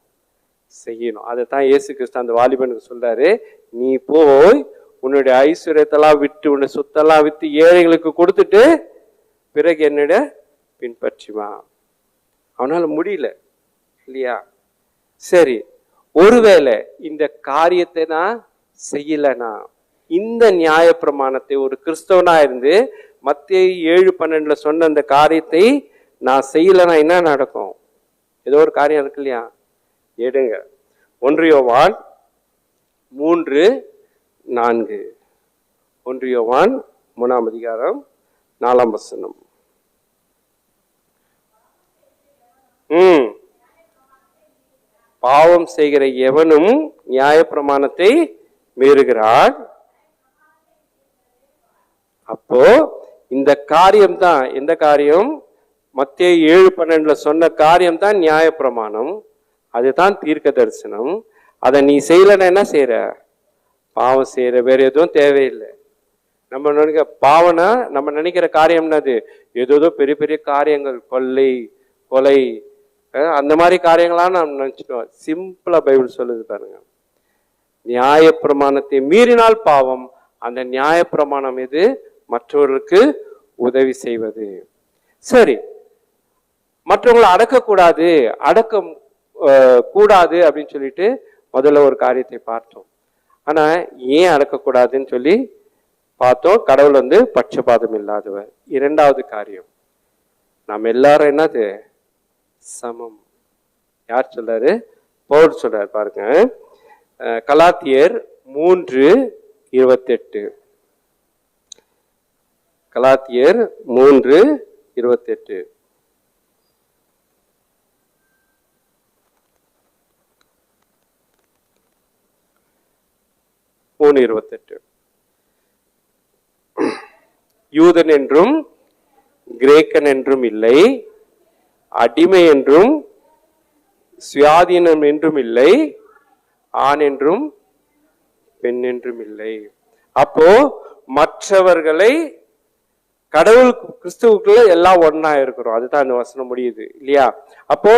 செய்யணும். அதைத்தான் இயேசு கிறிஸ்து அந்த வாலிபனுக்கு சொல்றாரு, நீ போய் உன்னுடைய ஐஸ்வர்யத்தெல்லாம் விட்டு உன்னுடைய சொத்தெல்லாம் விட்டு ஏழைகளுக்கு கொடுத்துட்டு பிறகு என்னிட பின்பற்றிவா. அவனால முடியல இல்லையா? சரி, ஒருவேளை இந்த காரியத்தை நான் செய்யலனா, இந்த நியாய பிரமாணத்தை ஒரு கிறிஸ்தவனா இருந்து மத்தேயு 7:12 சொன்ன அந்த காரியத்தை நான் செய்யலனா என்ன நடக்கும்? ஏதோ ஒரு காரியம் இருக்கு இல்லையா? எடுங்க 1 யோவான் 3:4. 1 யோவான் 3:4. பாவம் செய்கிற எவனும் நியாய பிரமாணத்தை மீறுகிறான். அப்போ இந்த காரியம் தான், எந்த காரியம்? மத்தேயு 7:12 சொன்ன காரியம் தான் நியாய பிரமாணம், அதுதான் தீர்க்க தரிசனம். அதை நீ செய்யலன்னா என்ன செய்யற? பாவம் செய்யற. வேற எதுவும் தேவையில்லை. நம்ம நினைக்க பாவனா நம்ம நினைக்கிற காரியம் என்னது? ஏதோ பெரிய பெரிய காரியங்கள், கொள்ளை கொலை அந்த மாதிரி காரியங்களாம் நாம் நினைச்சிட்டோம். சிம்பிளா பைபிள் சொல்லுது பாருங்க, நியாய பிரமாணத்தை மீறினால் பாவம். அந்த நியாய பிரமாணம் எது? மற்றவர்களுக்கு உதவி செய்வது. சரி, மற்றவங்களை அடக்கக்கூடாது, அடக்கம் கூடாது அப்படின்னு சொல்லிட்டு முதல்ல ஒரு காரியத்தை பார்த்தோம். ஆனா ஏன் அடக்கக்கூடாதுன்னு சொல்லி பார்த்தோம். கடவுள் வந்து பட்சபாதம் இல்லாதவர். இரண்டாவது காரியம், நாம் எல்லாரும் என்னது? சமம். யார் சொல்றாரு? பவுல் சொல்றாரு பாருங்க, கலாத்தியர் 3:28. கலாத்தியர் 3:28. யூதன் என்றும் கிரேக்கன் என்றும் இல்லை, அடிமை என்றும் சுயாதீனம் என்றும் இல்லை, ஆண் என்றும் பெண் என்றும் இல்லை. அப்போ மற்றவர்களை கடவுள் கிறிஸ்துவுக்குள்ள எல்லாம் ஒன்னா இருக்கிறோம். அதுதான் அந்த வசனம் முடியுது இல்லையா? அப்போ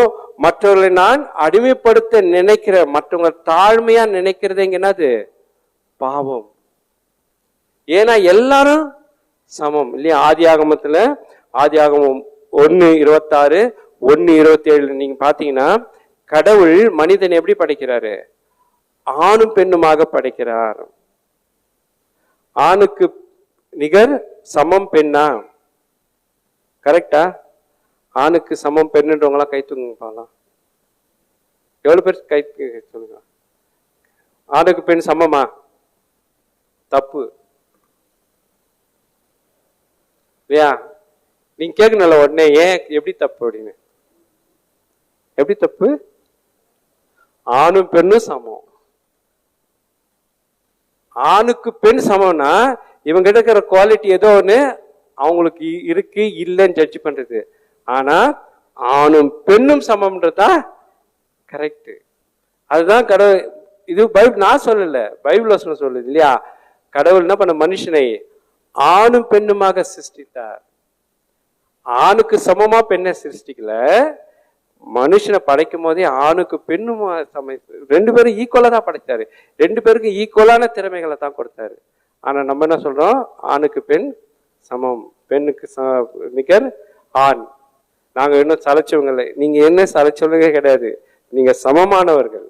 மற்றவர்களை நான் அடிமைப்படுத்த நினைக்கிற, மற்றவங்க தாழ்மையா நினைக்கிறது என்னது? பாவம். ஏன்னா எல்லாரும் சமம் இல்லையா? ஆதியாகமத்துல ஆதியாகமம் 1:26 1:27 நீங்க பாத்தீங்கன்னா, கடவுள் மனிதன் எப்படி படைக்கிறாரு? ஆணும் பெண்ணுமாக படைக்கிறார். ஆணுக்கு நிகர் சமம் பெண்ணா? கரெக்டா? ஆணுக்கு சமம் பெண்ணுன்றவங்களாம் கை தூங்க. எவ்வளவு பேர் கை சொல்லுங்க. ஆணுக்கு பெண் சமமா? தப்பு இல்லையா? நீங்க கேட்கணும்ல உடனே, ஏன் எப்படி தப்பு அப்படின்னு. எப்படி தப்பு? ஆணும் பெண்ணும் சமம். ஆணுக்கு பெண் சமம்னா இவங்க இருக்கிற குவாலிட்டி ஏதோ ஒண்ணு அவங்களுக்கு இருக்கு இல்லைன்னு ஜட்ஜ் பண்றது. ஆனா ஆணும் பெண்ணும் சமம்ன்றதா கரெக்ட். அதுதான் கடவுள். இது பைபிள் நான் சொல்லல, பைபிள் வசனம் சொல்லுது இல்லையா? கடவுள் என்ன பண்ண, மனுஷனை ஆணும் பெண்ணுமாக சிருஷ்டித்தார். ஆணுக்கு சமமா பெண்ணை சிருஷ்டிக்கல, மனுஷனை படைக்கும் போதே ஆணுக்கு பெண்ணும் ரெண்டு பேரும் ஈக்குவலா தான் படைத்தாரு. ரெண்டு பேருக்கும் ஈக்குவலான திறமைகளை தான் கொடுத்தாரு. ஆனா நம்ம என்ன சொல்றோம்? ஆணுக்கு பெண் சமம், பெண்ணுக்கு நிகர் ஆண். நாங்க இன்னும் சலைச்சவங்க. நீங்க என்ன சலைச்சவங்க கிடையாது, நீங்க சமமானவர்கள்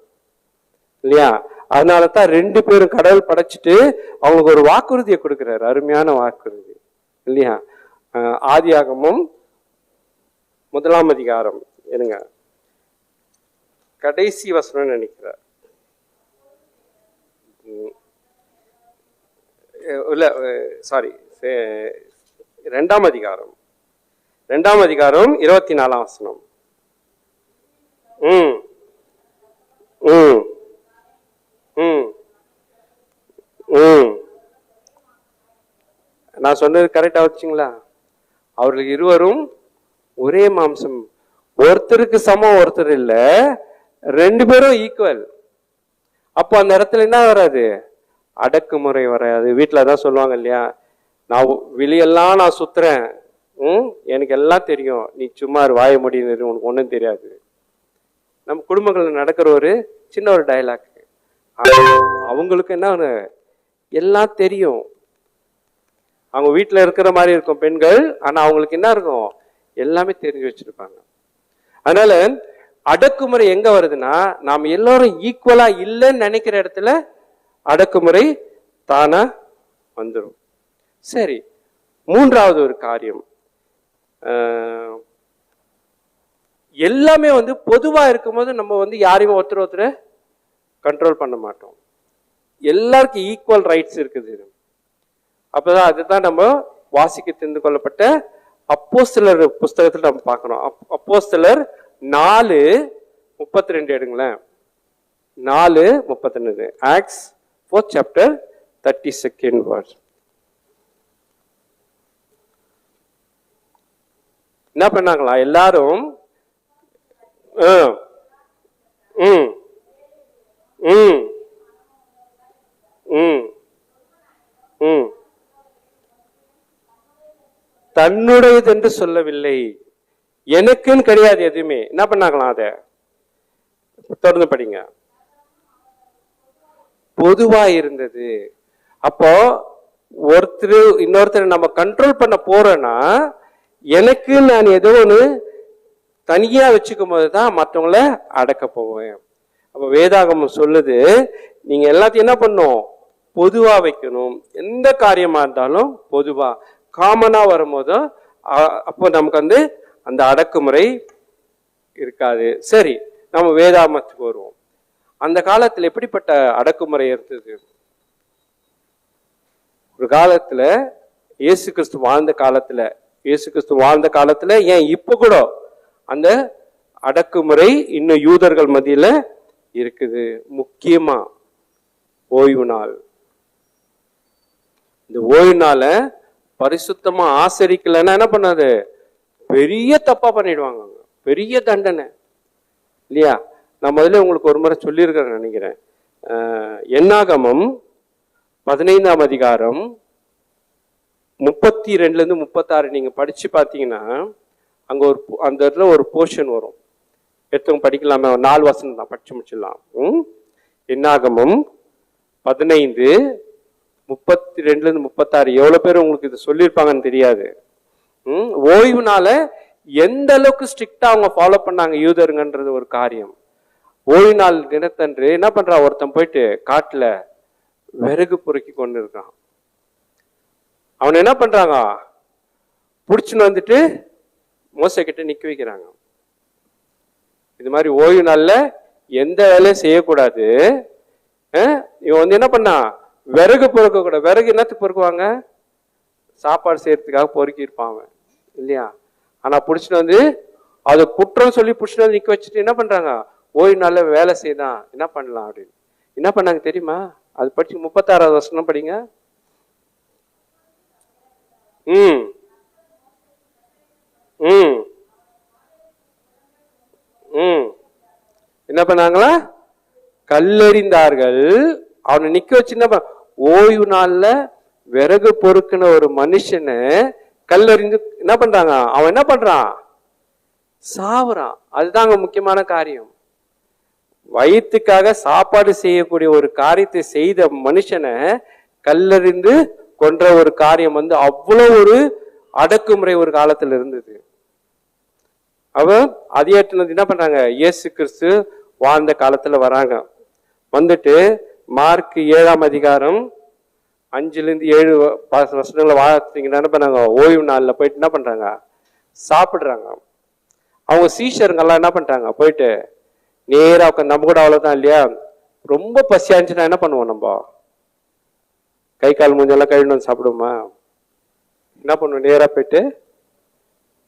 இல்லையா? அதனால தான் ரெண்டு பேரும் கடவுள் படைச்சிட்டு அவங்களுக்கு ஒரு வாக்குறுதியை கொடுக்கிறாரு, அருமையான வாக்குறுதி இல்லையா? ஆதியாகமம் 1 என்னங்க கடைசி வசனம் நினைக்கிறார் இல்ல, சாரி 2ஆம் அதிகாரம் 24ஆம் வசனம். ம் ம் ம் ம் நான் சொன்னது கரெக்டா வச்சுங்களா? அவர்கள் இருவரும் ஒரே மாம்சம். ஒருத்தருக்கு சமம் ஒருத்தர் இல்ல, 2 பேரும் ஈக்குவல். அப்போ அந்த இடத்துல என்ன வராது? அடக்குமுறை வராது. வீட்டுல தான் சொல்லுவாங்க இல்லையா, நான் வெளியெல்லாம் நான் சுத்துறேன், எனக்கு எல்லாம் தெரியும், நீ சும்மா வாய முடியும், உனக்கு ஒன்றும் தெரியாது. நம்ம குடும்பங்கள்ல நடக்கிற ஒரு சின்ன ஒரு டயலாக். அவங்களுக்கு என்ன எல்லாம் தெரியும். அவங்க வீட்டுல இருக்கிற மாதிரி இருக்கும் பெண்கள், ஆனா அவங்களுக்கு என்ன இருக்கும்? எல்லாமே தெரிஞ்சு வச்சிருப்பாங்க. அதனால அடக்குமுறை எங்க வருதுன்னா, நாம் எல்லாரும் ஈக்குவலா இல்லைன்னு நினைக்கிற இடத்துல அடக்குமுறை தானா வந்துடும். சரி, 3வது ஒரு காரியம், எல்லாமே பொதுவா இருக்கும்போது நம்ம யாரையும் ஒருத்தர் கண்ட்ரோல் பண்ண மாட்டோம். எல்லாருக்கும் ஈக்குவல் ரைட்ஸ் இருக்குது. அப்பதான் அதுதான் நம்ம வாசிக்க தெரிந்து கொள்ளப்பட்ட அப்போஸ்தலர் புஸ்தகத்தில் நம்ம பார்க்கணும். அப்போஸ்தலர் 4:32 எடுங்களேன். 4:32 acts 4th chapter 32nd verse. என்ன பண்ணாங்களா எல்லாரும்? தன்னுடையது என்று சொல்லவில்லை, எனக்குன்னு கிடையாது எதுவுமே. என்ன பண்ணாங்களாம்? அத தொடர்ந்து படிங்க. பொதுவா இருந்தது. அப்போ இன்னொருத்தர் நம்ம கண்ட்ரோல் பண்ண போறோம்னா, எனக்கு நான் ஏதோ ஒன்று தனியா வச்சுக்கும் போதுதான் மற்றவங்கள அடக்க போவேன். அப்ப வேதாகமம் சொல்லுது, நீங்க எல்லாத்தையும் என்ன பண்ணும்? பொதுவா வைக்கணும். எந்த காரியமா இருந்தாலும் பொதுவா காமனா வரும்போது அப்போ நமக்கு அந்த அடக்குமுறை இருக்காது. சரி, நம்ம வேதாகமத்துக்கு வருவோம். அந்த காலத்துல எப்படிப்பட்ட அடக்குமுறை இருந்தது? ஒரு காலத்துல இயேசு கிறிஸ்து வாழ்ந்த காலத்துல ஏன் இப்ப கூட அந்த அடக்குமுறை இன்னும் யூதர்கள் மத்தியில இருக்குது. முக்கியமா ஓய்வு நாள். இந்த ஓய்வு நாள பரிசுத்தமா ஆசரிக்கலன்னா என்ன பண்ணாது? பெரிய தப்பா பண்ணிடுவாங்க, பெரிய தண்டனை இல்லையா? நான் முதல்ல உங்களுக்கு ஒரு முறை சொல்லியிருக்கிறேன் நினைக்கிறேன். என்னாகமம் 15ஆம் அதிகாரம் 32 36 நீங்க படிச்சு பார்த்தீங்கன்னா அங்க அந்த இடத்துல ஒரு போர்ஷன் வரும். எடுத்தவங்க படிக்கலாமே, 4 வசனம் தான் படிச்சு முடிச்சிடலாம். என்னாகமம் 15 32 36 எவ்வளவு பேர் உங்களுக்கு இது சொல்லியிருப்பாங்கன்னு தெரியாது. ஓய்வுனால எந்த அளவுக்கு ஸ்ட்ரிக்டா அவங்க ஃபாலோ பண்ணாங்க யூதருங்கன்றது ஒரு காரியம். ஓய்வு நாள் தினத்தன்று என்ன பண்றா? ஒருத்தன் போயிட்டு காட்டுல விறகு பொறுக்கி கொண்டு இருக்கான். அவன் என்ன பண்றாங்க? புடிச்சுன்னு வந்துட்டு மோசை கிட்ட நிக்க வைக்கிறாங்க. இது மாதிரி ஓய்வு நாள்ல எந்த வேலையும் செய்யக்கூடாது. இவன் என்ன பண்ணா? விறகு பொறுக்க கூட. விறகு என்னத்துக்கு பொறுக்குவாங்க? சாப்பாடு செய்யறதுக்காக பொறுக்கி இருப்பான் இல்லையா? ஆனா புடிச்சுட்டு அது குற்றம் சொல்லி புடிச்சுட்டு நிக்க வச்சுட்டு என்ன பண்றாங்க? ஓய்வு நாள்ல வேலை செய்தான், என்ன பண்ணலாம் அப்படின்னு என்ன பண்ணாங்க தெரியுமா? அது படிச்சு 36வது வசனம் படிங்க. என்ன பண்ணாங்களா? கல்லெறிந்தார்கள். அவனை நிக்க வச்சு என்ன ஓய்வு நாள்ல விறகு பொறுக்கின ஒரு மனுஷனை கல்லெறிந்து என்ன பண்றாங்க? அவன் என்ன பண்றான்? சாவுறான். அதுதாங்க முக்கியமான காரியம். வயிற்றுக்காக சாப்பாடு செய்யக்கூடிய ஒரு காரியத்தை செய்த மனுஷனை கல்லெறிந்து கொன்ற ஒரு காரியம் அவ்வளவு ஒரு அடக்குமுறை ஒரு காலத்துல இருந்தது. அதே என்ன பண்றாங்க? இயேசு கிறிஸ்து வாழ்ந்த காலத்துல வராங்க. வந்துட்டு மார்க் 7ஆம் அதிகாரம் 5-7 வசனங்களை வாழ்த்தீங்கன்னா என்ன பண்ணாங்க? ஓய்வு நாள்ல போயிட்டு என்ன பண்றாங்க? சாப்பிடுறாங்க. அவங்க சீஷருங்கெல்லாம் என்ன பண்றாங்க? போயிட்டு நேரா நம்ம கூட அவ்வளவுதான் இல்லையா, ரொம்ப பசியாச்சுன்னா என்ன பண்ணுவோம்? நம்ம கை கால் மூஞ்செல்லாம் கழுவிட்டு சாப்பிடுவோமா? என்ன பண்ணுவோம்,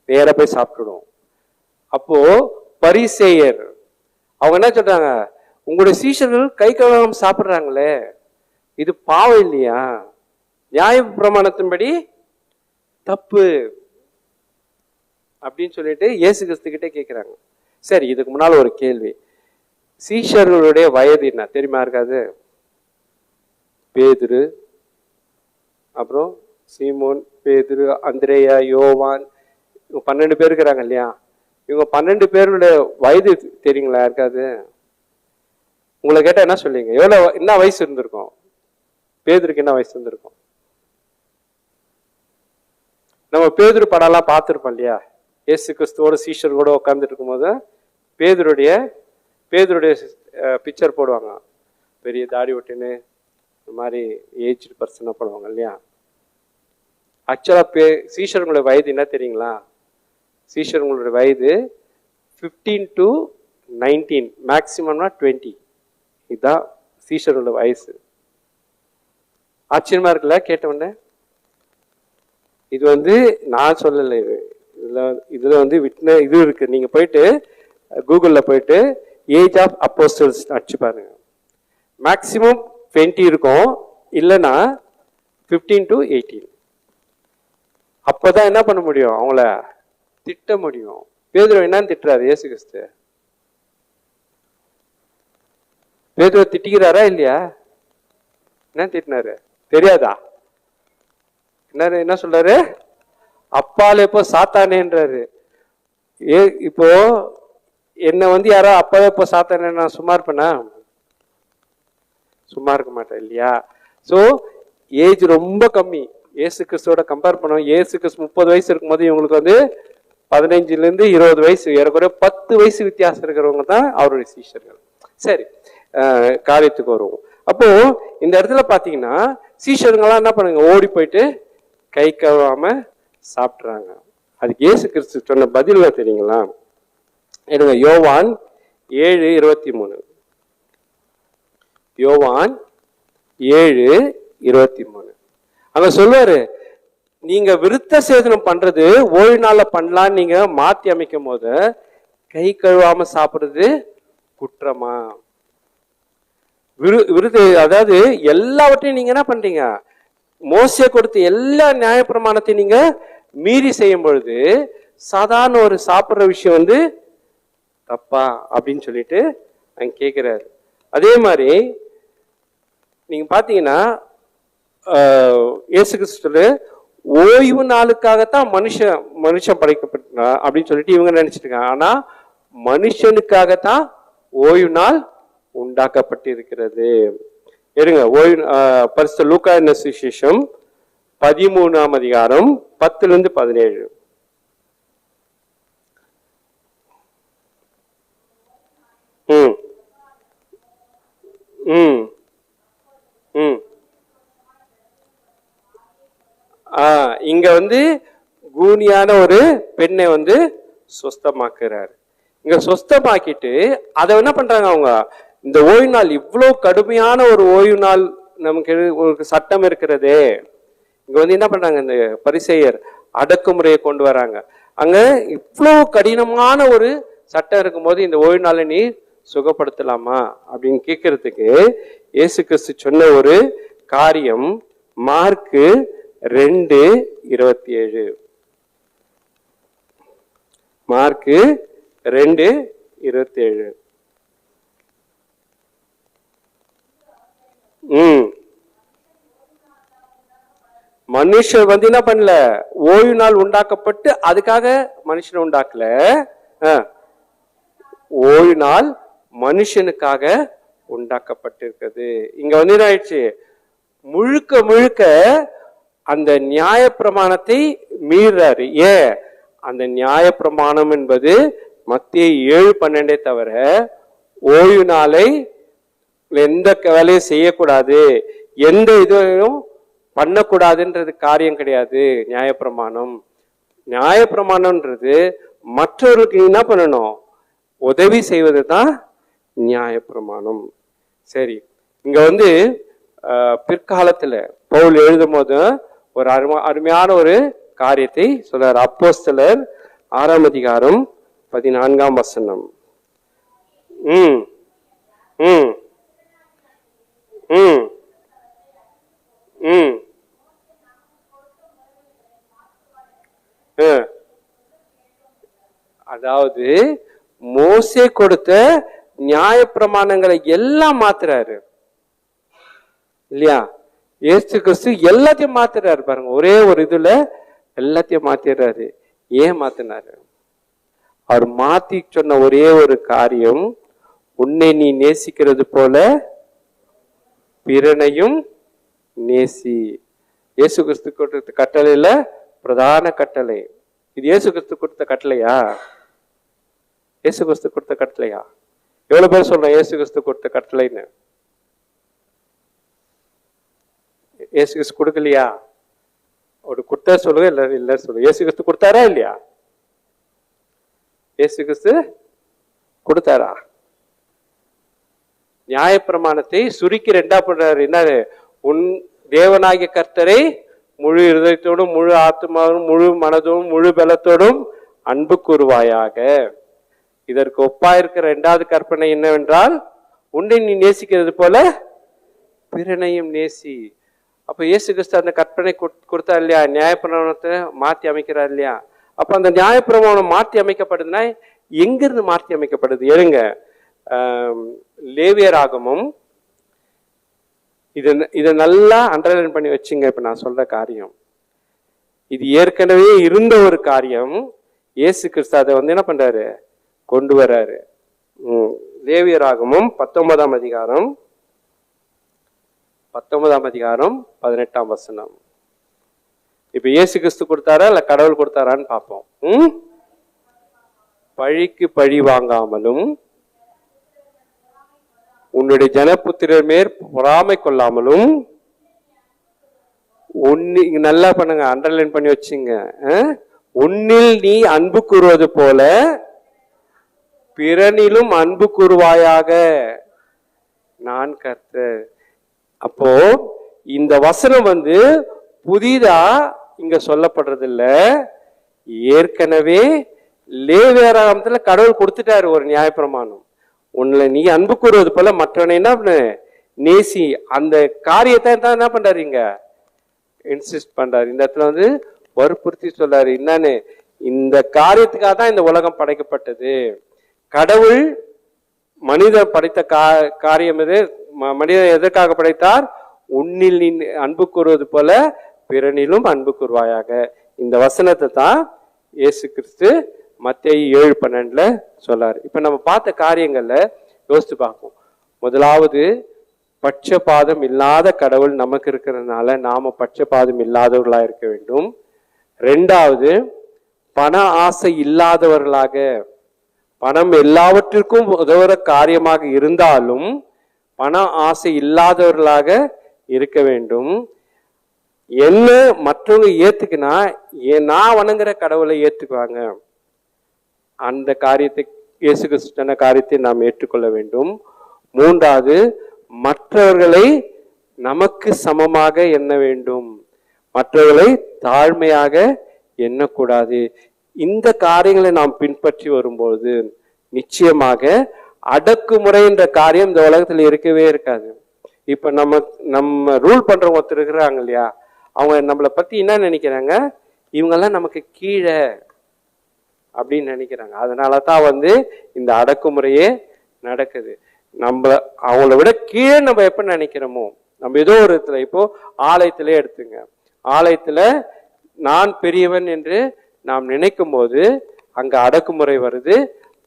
நேரா போய் சாப்பிட்டுடும். அப்போ பரிசேயர் அவங்க என்ன சொல்றாங்க, உங்களுடைய சீஷர்கள் கை கழுவாம சாப்பிடுறாங்களே, இது பாவம் இல்லையா? நியாய பிரமாணத்தின்படி தப்பு அப்படின்னு சொல்லிட்டு இயேசு கிறிஸ்து கிட்டே கேட்கிறாங்க. சரி, இதுக்கு முன்னால ஒரு கேள்வி, சீஷர்களுடைய வயது என்ன தெரியுமா இருக்காது? பேதுரு, அப்புறம் சீமோன், பேதுரு, அந்திரேயா, யோவான், 12 பேர் இருக்கிறாங்க இல்லையா? இவங்க 12 பேருடைய வயது தெரியுங்களா இருக்காது? உங்களை கேட்டா என்ன சொல்லுவீங்க? என்ன வயசு இருந்திருக்கும்? பேதுருக்கு என்ன வயசு இருந்திருக்கும்? நம்ம பேதுரு படம்லாம் பார்த்துருப்போம் இல்லையா? இயேசு கிறிஸ்துவோட சீஷர் கூட உட்கார்ந்துட்டு இருக்கும்போது பேதுருடைய பிக்சர் போடுவாங்க. பெரிய தாடி ஒட்டின்னு இந்த மாதிரி ஏஜ் பர்சனாக போடுவாங்க இல்லையா? ஆக்சுவலா சீஷர்களுடைய வயது என்ன தெரியுங்களா? சீஷர்களுடைய வயது 15 to 19, மேக்சிமம்னா 20. இதுதான் சீஷர்களுடைய வயசு. ஆச்சரியமா இருக்குல்ல கேட்டவொடனே? இது நான் சொல்லலை, இதுல இது இருக்கு. நீங்க போயிட்டு கூகுள்ல போயிட்டு ஏஜ் ஆஃப் அப்போஸ்டல்ஸ் அடிச்சு பாருங்க. மேக்சிமம் 20 இருக்கும், இல்லைன்னா 15 to 18. அப்பதான் என்ன பண்ண முடியும், அவங்கள திட்ட முடியும். பேதுரு என்னன்னு திட்டுறாரு இயேசு கிறிஸ்து? பேதுரு திட்டிக்கிறாரா இல்லையா? என்ன திட்டினாரு தெரியாதா? என்ன சொல்றாரு? அப்பாலே இப்போ சாத்தானேன்றாரு. இப்போ என்ன யாரோ அப்பாவே இப்போ சாத்தானே நான் சும்மா இருப்பேனா? சும்மா இருக்க மாட்டேன் இல்லையா? சோ ஏஜ் ரொம்ப கம்மி. இயேசு கிறிஸ்துவோட கம்பேர் பண்ணுவோம். இயேசு கிறிஸ்து 30 வயசு இருக்கும்போது இவங்களுக்கு 15ல இருந்து 20 வயசு, ஏறக்குறைய 10 வயசு வித்தியாசம் இருக்கிறவங்க தான் அவருடைய சீஷர்கள். சரி, காரியத்துக்கு வருவோம். அப்போ இந்த இடத்துல பாத்தீங்கன்னா சீஷர்கள்லாம் என்ன பண்ணுங்க, ஓடி போயிட்டு கை கழுவாம சாப்பிட்றாங்க. அதுக்கு இயேசு கிறிஸ்து சொன்ன பதில் தெரியுங்களா? எடுங்க, யோவான் 7:23. யோவான் 7:23. அங்க சொல்லுவாரு, நீங்க விருத்த சேதனம் பண்றது ஓய்வு நாள்ல பண்ணலான்னு நீங்க மாத்தி அமைக்கும் போது கை கழுவாம சாப்பிடுறது குற்றமா? அதாவது எல்லாவற்றையும் நீங்க என்ன பண்றீங்க, மோசே கொடுத்த எல்லா நியாயப்பிரமாணத்தையும் நீங்க மீறி செய்யும் பொழுது சாதாரண ஒரு சாப்பிடுற விஷயம் தப்பா அப்படின்னு சொல்லிட்டு அங்க கேட்கிறாரு. அதே மாதிரி நீங்க பாத்தீங்கன்னா இயேசு கிறிஸ்து ஓய்வு நாளுக்காகத்தான் மனுஷன் படைக்கப்பட்டா அப்படின்னு சொல்லிட்டு இவங்க நினைச்சிட்டு இருக்காங்க. ஆனா மனுஷனுக்காகத்தான் ஓய்வு நாள் உண்டாக்கப்பட்டிருக்கிறது. எடுங்க, ஓய்வு பரிசுத்த லூக்கா எழுதின சுவிசேஷம் 13ஆம் அதிகாரம் 10 to 17. இங்க கூனியான ஒரு பெண்ணை சொஸ்தமாக்குறாரு. இங்க சொஸ்தமாக்கிட்டு அதை என்ன பண்றாங்க, அவங்க இந்த ஓய்வு நாள், இவ்வளவு கடுமையான ஒரு ஓய்வு நாள் நமக்கு ஒரு சட்டம் இருக்கிறதே, இங்க என்ன பண்றாங்க, இந்த பரிசேயர் அடக்குமுறையை கொண்டு வராங்க. அங்க இவ்வளவு கடினமான ஒரு சட்டம் இருக்கும்போது இந்த ஓய்வு நாளை நீ சுகப்படுத்தலாமா அப்படின்னு கேட்கறதுக்கு இயேசு கிறிஸ்து சொன்ன ஒரு காரியம் மார்க் 2:27. மார்க் 2:27. மனுஷன் என்ன பண்ணல, ஓய்வு நாள் உண்டாக்கப்பட்டு அதுக்காக மனுஷனை உண்டாக்கல. ஓய்வு நாள் மனுஷனுக்காக உண்டாக்கப்பட்டிருக்கிறது. இங்க என்ன ஆயிடுச்சு, முழுக்க முழுக்க அந்த நியாய பிரமாணத்தை மீறாரு. ஏன்? அந்த நியாய பிரமாணம் என்பது மத்தேயு 7:12 தவிர ஓய்வு நாளை எந்த வேலையும் செய்யக்கூடாது, எந்த இதுவும் பண்ணக்கூடாதுன்றது காரியம் கிடையாது. நியாயப்பிரமாணம் நியாயப்பிரமாணம்ன்றது மற்றவர்களுக்கு என்ன பண்ணணும், உதவி செய்வது தான் நியாயப்பிரமாணம். சரி, இங்க பிற்காலத்துல பவுல் எழுதும் போது ஒரு அருமையான ஒரு காரியத்தை சொல்றார். அப்போஸ்தலர் 6ஆம் அதிகாரம் 14ஆம் வசனம். ம் ம் ம் ம் அதாவது மோசே கொடுத்த நியாய பிரமாணங்களை எல்லாம் மாத்துறாரு இல்லையா? இயேசு கிறிஸ்து எல்லாத்தையும் மாத்துறாரு பாருங்க. ஒரே ஒரு இதுல எல்லாத்தையும் மாத்திடுறாரு. ஏன் மாத்தினாரு? அவர் மாத்தி சொன்ன ஒரே ஒரு காரியம், உன்னை நீ நேசிக்கிறது போல பிறனையும் நேசி. இயேசு கிறிஸ்து கொடுத்த கட்டளையில பிரதான கட்டளை இது. இயேசு கிறிஸ்து கொடுத்த கட்டளையா? இயேசு கிறிஸ்து கொடுத்த கட்டளையா? எவ்வளவு பேர் சொல்றோம் இயேசு கிறிஸ்து கொடுத்த கட்டளைன்னு? இயேசு கிறிஸ்து கொடுக்கலையா? ஒரு கொடுத்தா சொல்லுங்க, இல்ல இல்ல சொல்லுங்க. இயேசு கிறிஸ்து கொடுத்தாரா இல்லையா? இயேசு கிறிஸ்து கொடுத்தாரா? நியாயப்பிரமாணத்தை சுருக்கி ரெண்டா பண்றாரு. என்ன? உன் தேவனாகிய கர்த்தரை முழு இருதயத்தோடும் முழு ஆத்மாவோடும் முழு மனதோடும் முழு பலத்தோடும் அன்பு கூறுவாயாக. இதற்கு ஒப்பா இருக்கிற இரண்டாவது கற்பனை என்னவென்றால், உன்னை நீ நேசிக்கிறது போல பிறனையும் நேசி. அப்ப இயேசு கிறிஸ்து அந்த கற்பனை கொடுத்தா இல்லையா? நியாயப்பிரமாணத்தை மாற்றி அமைக்கிறார் இல்லையா? அப்ப அந்த நியாயப்பிரமாணம் மாற்றி அமைக்கப்படுதுன்னா எங்கிருந்து மாற்றி அமைக்கப்படுது? எழுங்க, லேவியராகமும். இதை நல்லா அண்டர்லைன் பண்ணி வச்சுங்க. இப்ப நான் சொல்ற காரியம் இது ஏற்கனவே இருந்த ஒரு காரியம். இயேசு கிறிஸ்து அதை என்ன பண்றாரு? கொண்டு வர்றாரு. லேவியராகமும் 19ஆம் அதிகாரம் 18ஆம் வசனம். இப்ப இயேசு கிறிஸ்து கொடுத்தாரா இல்ல கடவுள் கொடுத்தாரான்னு பார்ப்போம். பழிக்கு பழி வாங்காமலும் உன்னுடைய ஜனபுத்திரர் மேற் பொறாமை கொள்ளாமலும் நல்லா பண்ணுங்க, அண்டர்லைன் பண்ணி வச்சுங்க. உன்னில் நீ அன்பு கூறுவது போல பிறனிலும் அன்பு கூறுவாயாக, நான் கர்த்தர். அப்போ இந்த வசனம் புதிதா இங்க சொல்லப்படுறது இல்ல. ஏற்கனவே லேவியராகமத்துல கடவுள் கொடுத்துட்டாரு ஒரு நியாயப்பிரமாணம். உன்னை நீ அன்பு கூறுவது போல மற்றவனை என்ன பண்ணு? நேசி. அந்த காரியத்தை தான் என்ன பண்றாரு? இங்க இன்சிஸ்ட் பண்றாரு. இந்த இடத்துல வற்புறுத்தி சொல்றாரு. என்னன்னு? இந்த காரியத்துக்காக தான் இந்த உலகம் படைக்கப்பட்டது. கடவுள் மனிதன் படைத்த காரியம் எது? மனிதன் எதற்காக படைத்தார்? உன்னில் நீ அன்பு கூறுவது போல பிறனிலும் அன்பு கூறுவாயாக. இந்த வசனத்தை தான் இயேசு கிறிஸ்து மத்தேயு 7:12 சொல்லாரு. இப்ப நம்ம பார்த்த காரியங்கள்ல யோசித்து பார்ப்போம். முதலாவது, பட்சபாதம் இல்லாத கடவுள் நமக்கு இருக்கிறதுனால நாம பட்சபாதம் இல்லாதவர்களா இருக்க வேண்டும். ரெண்டாவது, பண ஆசை இல்லாதவர்களாக, பணம் எல்லாவற்றிற்கும் உதவுற காரியமாக இருந்தாலும் பண ஆசை இல்லாதவர்களாக இருக்க வேண்டும். என்ன மற்றவங்க ஏத்துக்குனா நான் வணங்குற கடவுளை ஏத்துக்குவாங்க. அந்த காரியத்தை, இயேசு கிறிஸ்து காரியத்தை நாம் ஏற்றுக்கொள்ள வேண்டும். மூன்றாவது, மற்றவர்களை நமக்கு சமமாக எண்ண வேண்டும், மற்றவர்களை தாழ்மையாக எண்ணக்கூடாது. இந்த காரியங்களை நாம் பின்பற்றி வரும்போது நிச்சயமாக அடக்குமுறை என்ற காரியம் இந்த உலகத்துல இருக்கவே இருக்காது. இப்ப நம்ம ரூல் பண்றவங்க ஒருத்தர் இருக்கிறாங்க இல்லையா? அவங்க நம்மளை பத்தி என்ன நினைக்கிறாங்க? இவங்கெல்லாம் நமக்கு கீழே அப்படின்னு நினைக்கிறாங்க. அதனாலதான் இந்த அடக்குமுறையே நடக்குது. நம்ம அவங்கள விட கீழே நம்ம எப்ப நினைக்கிறோமோ, நம்ம ஏதோ ஒரு இடத்துல, இப்போ ஆலயத்திலே எடுத்துங்க, ஆலயத்துல நான் பெரியவன் என்று நாம் நினைக்கும் போது அங்க அடக்குமுறை வருது.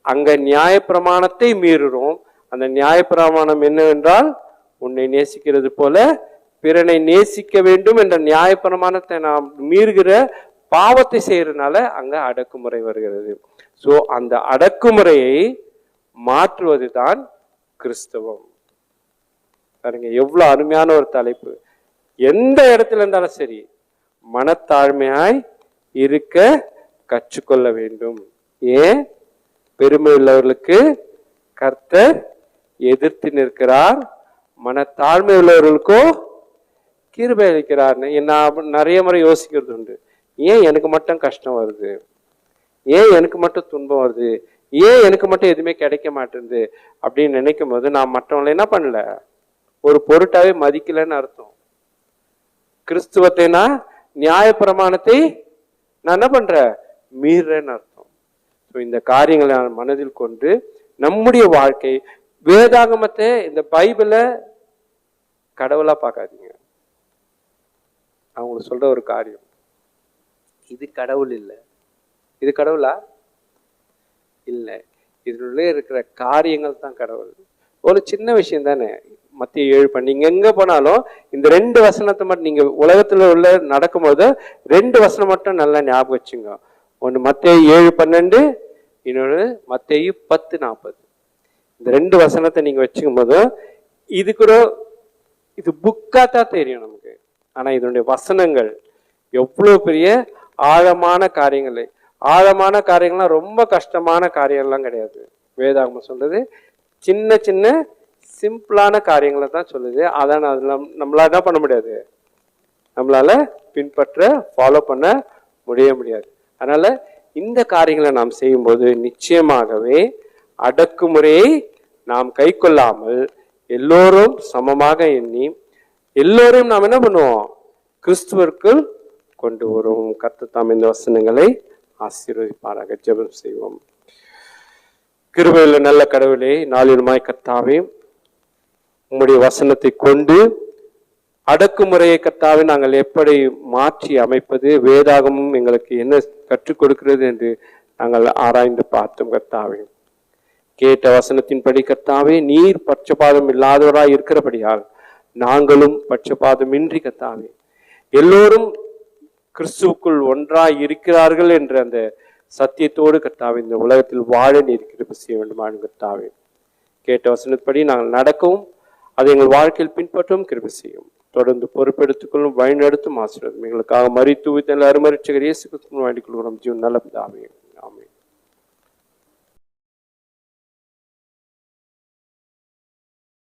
அங்க நியாயப்பிரமாணத்தை மீறுறோம். அந்த நியாயப்பிரமாணம் என்னவென்றால், உன்னை நேசிக்கிறது போல பிறனை நேசிக்க வேண்டும் என்ற நியாயப்பிரமாணத்தை நாம் மீறுகிற பாவத்தை செய்யறதுனால அங்க அடக்குமுறை வருகிறது. சோ அந்த அடக்குமுறையை மாற்றுவதுதான் கிறிஸ்தவம். பாருங்க எவ்வளவு அருமையான ஒரு தலைப்பு. எந்த இடத்துல இருந்தாலும் சரி, மனத்தாழ்மையாய் இருக்க கற்றுக்கொள்ள வேண்டும். ஏன்? பெருமை உள்ளவர்களுக்கு கர்த்தர் எதிர்த்து நிற்கிறார், மனத்தாழ்மை உள்ளவர்களுக்கோ கிருபை அளிக்கிறார். நான் நிறைய முறை யோசிக்கிறது உண்டு. ஏன் எனக்கு மட்டும் கஷ்டம் வருது, ஏன் எனக்கு மட்டும் துன்பம் வருது, ஏன் எனக்கு மட்டும் எதுவுமே கிடைக்க மாட்டேங்குது அப்படின்னு நினைக்கும் போது நான் மற்றவங்களை என்ன பண்ணல, ஒரு பொருட்டாவே மதிக்கலன்னு அர்த்தம். கிறிஸ்துவத்தைனா நியாய பிரமாணத்தை நான் என்ன பண்றேன், மீறேன்னு அர்த்தம். இந்த காரியங்களை நான் மனதில் கொண்டு நம்முடைய வாழ்க்கை, வேதாகமத்தை இந்த பைபிளை கடவுளா பார்க்காதீங்க. அவங்களுக்கு சொல்ற ஒரு காரியம், இது கடவுள் இல்லை. இது கடவுளா இல்லை, இதுல இருக்கிற காரியங்கள் தான் கடவுள். ஒரு சின்ன விஷயம் தானே, மத்திய 7 நீங்க எங்க போனாலும் இந்த 2 வசனத்தை மட்டும், நீங்க உலகத்துல உள்ள நடக்கும்போது 2 வசனம் மட்டும் நல்லா ஞாபகம் வச்சுங்க. ஒன்று மத்திய 7:12, இன்னொன்று மத்திய 10:40. இந்த 2 வசனத்தை நீங்க வச்சுக்கும் போது இது கூட இது புக்கா தான் தெரியும் நமக்கு. ஆனா இதனுடைய வசனங்கள் எவ்வளவு பெரிய ஆழமான காரியங்களை, ஆழமான காரியங்கள்லாம் ரொம்ப கஷ்டமான காரியங்கள்லாம் கிடையாது. வேதாகமம் சொல்றது சின்ன சின்ன சிம்பிளான காரியங்களை தான் சொல்லுது. அதான் நம்மளால என்ன பண்ண முடியாது, நம்மளால பின்பற்ற ஃபாலோ பண்ண முடியாது. அதனால இந்த காரியங்களை நாம் செய்யும்போது நிச்சயமாகவே அடக்குமுறையை நாம் கை கொள்ளாமல் எல்லோரும் சமமாக எண்ணி எல்லோரையும் நாம் என்ன பண்ணுவோம், கிறிஸ்துவிற்குள் கொண்டு வருவோம். கர்த்தர் தாம் இந்த வசனங்களை ஆசீர்வதிப்பாராக. ஜெபம் செய்வோம். கிருபையுள்ள நல்ல கடவுளே, நாளிலுமாய் கர்த்தாவே, உம்முடைய வசனத்தை கொண்டு அடக்குமுறையை கர்த்தாவே நாங்கள் எப்படி மாற்றி அமைப்பது, வேதாகமும் எங்களுக்கு என்ன கற்றுக் கொடுக்கிறது என்று நாங்கள் ஆராய்ந்து பார்த்தோம். கர்த்தாவே, கேட்ட வசனத்தின்படி கர்த்தாவே, நீர் பட்சபாதம் இல்லாதவராய் இருக்கிறபடியால் நாங்களும் பட்சபாதமின்றி கர்த்தாவே எல்லோரும் கிறிஸ்துவுக்குள் ஒன்றாய் இருக்கிறார்கள் என்ற அந்த சத்தியத்தோடு கர்த்தாவே இந்த உலகத்தில் வாழ நீர் கிருபை செய்ய வேண்டுமான் கர்த்தாவே. கேட்ட வசனப்படி நாங்கள் நடக்கவும் அதை எங்கள் வாழ்க்கையில் பின்பற்றவும் கிருபை செய்யும். தொடர்ந்து பொறுப்பெடுத்துக்கொள்ளும், வழிநடத்தும் ஆசீர்வாதம். எங்களுக்காக மரித்து உயிர்த்த அருமரட்சகர் இயேசு கிறிஸ்துவின் வேண்டிக் கொள்கிறோம். ஜீவன் நல்ல பிதாவே. ஆமென்.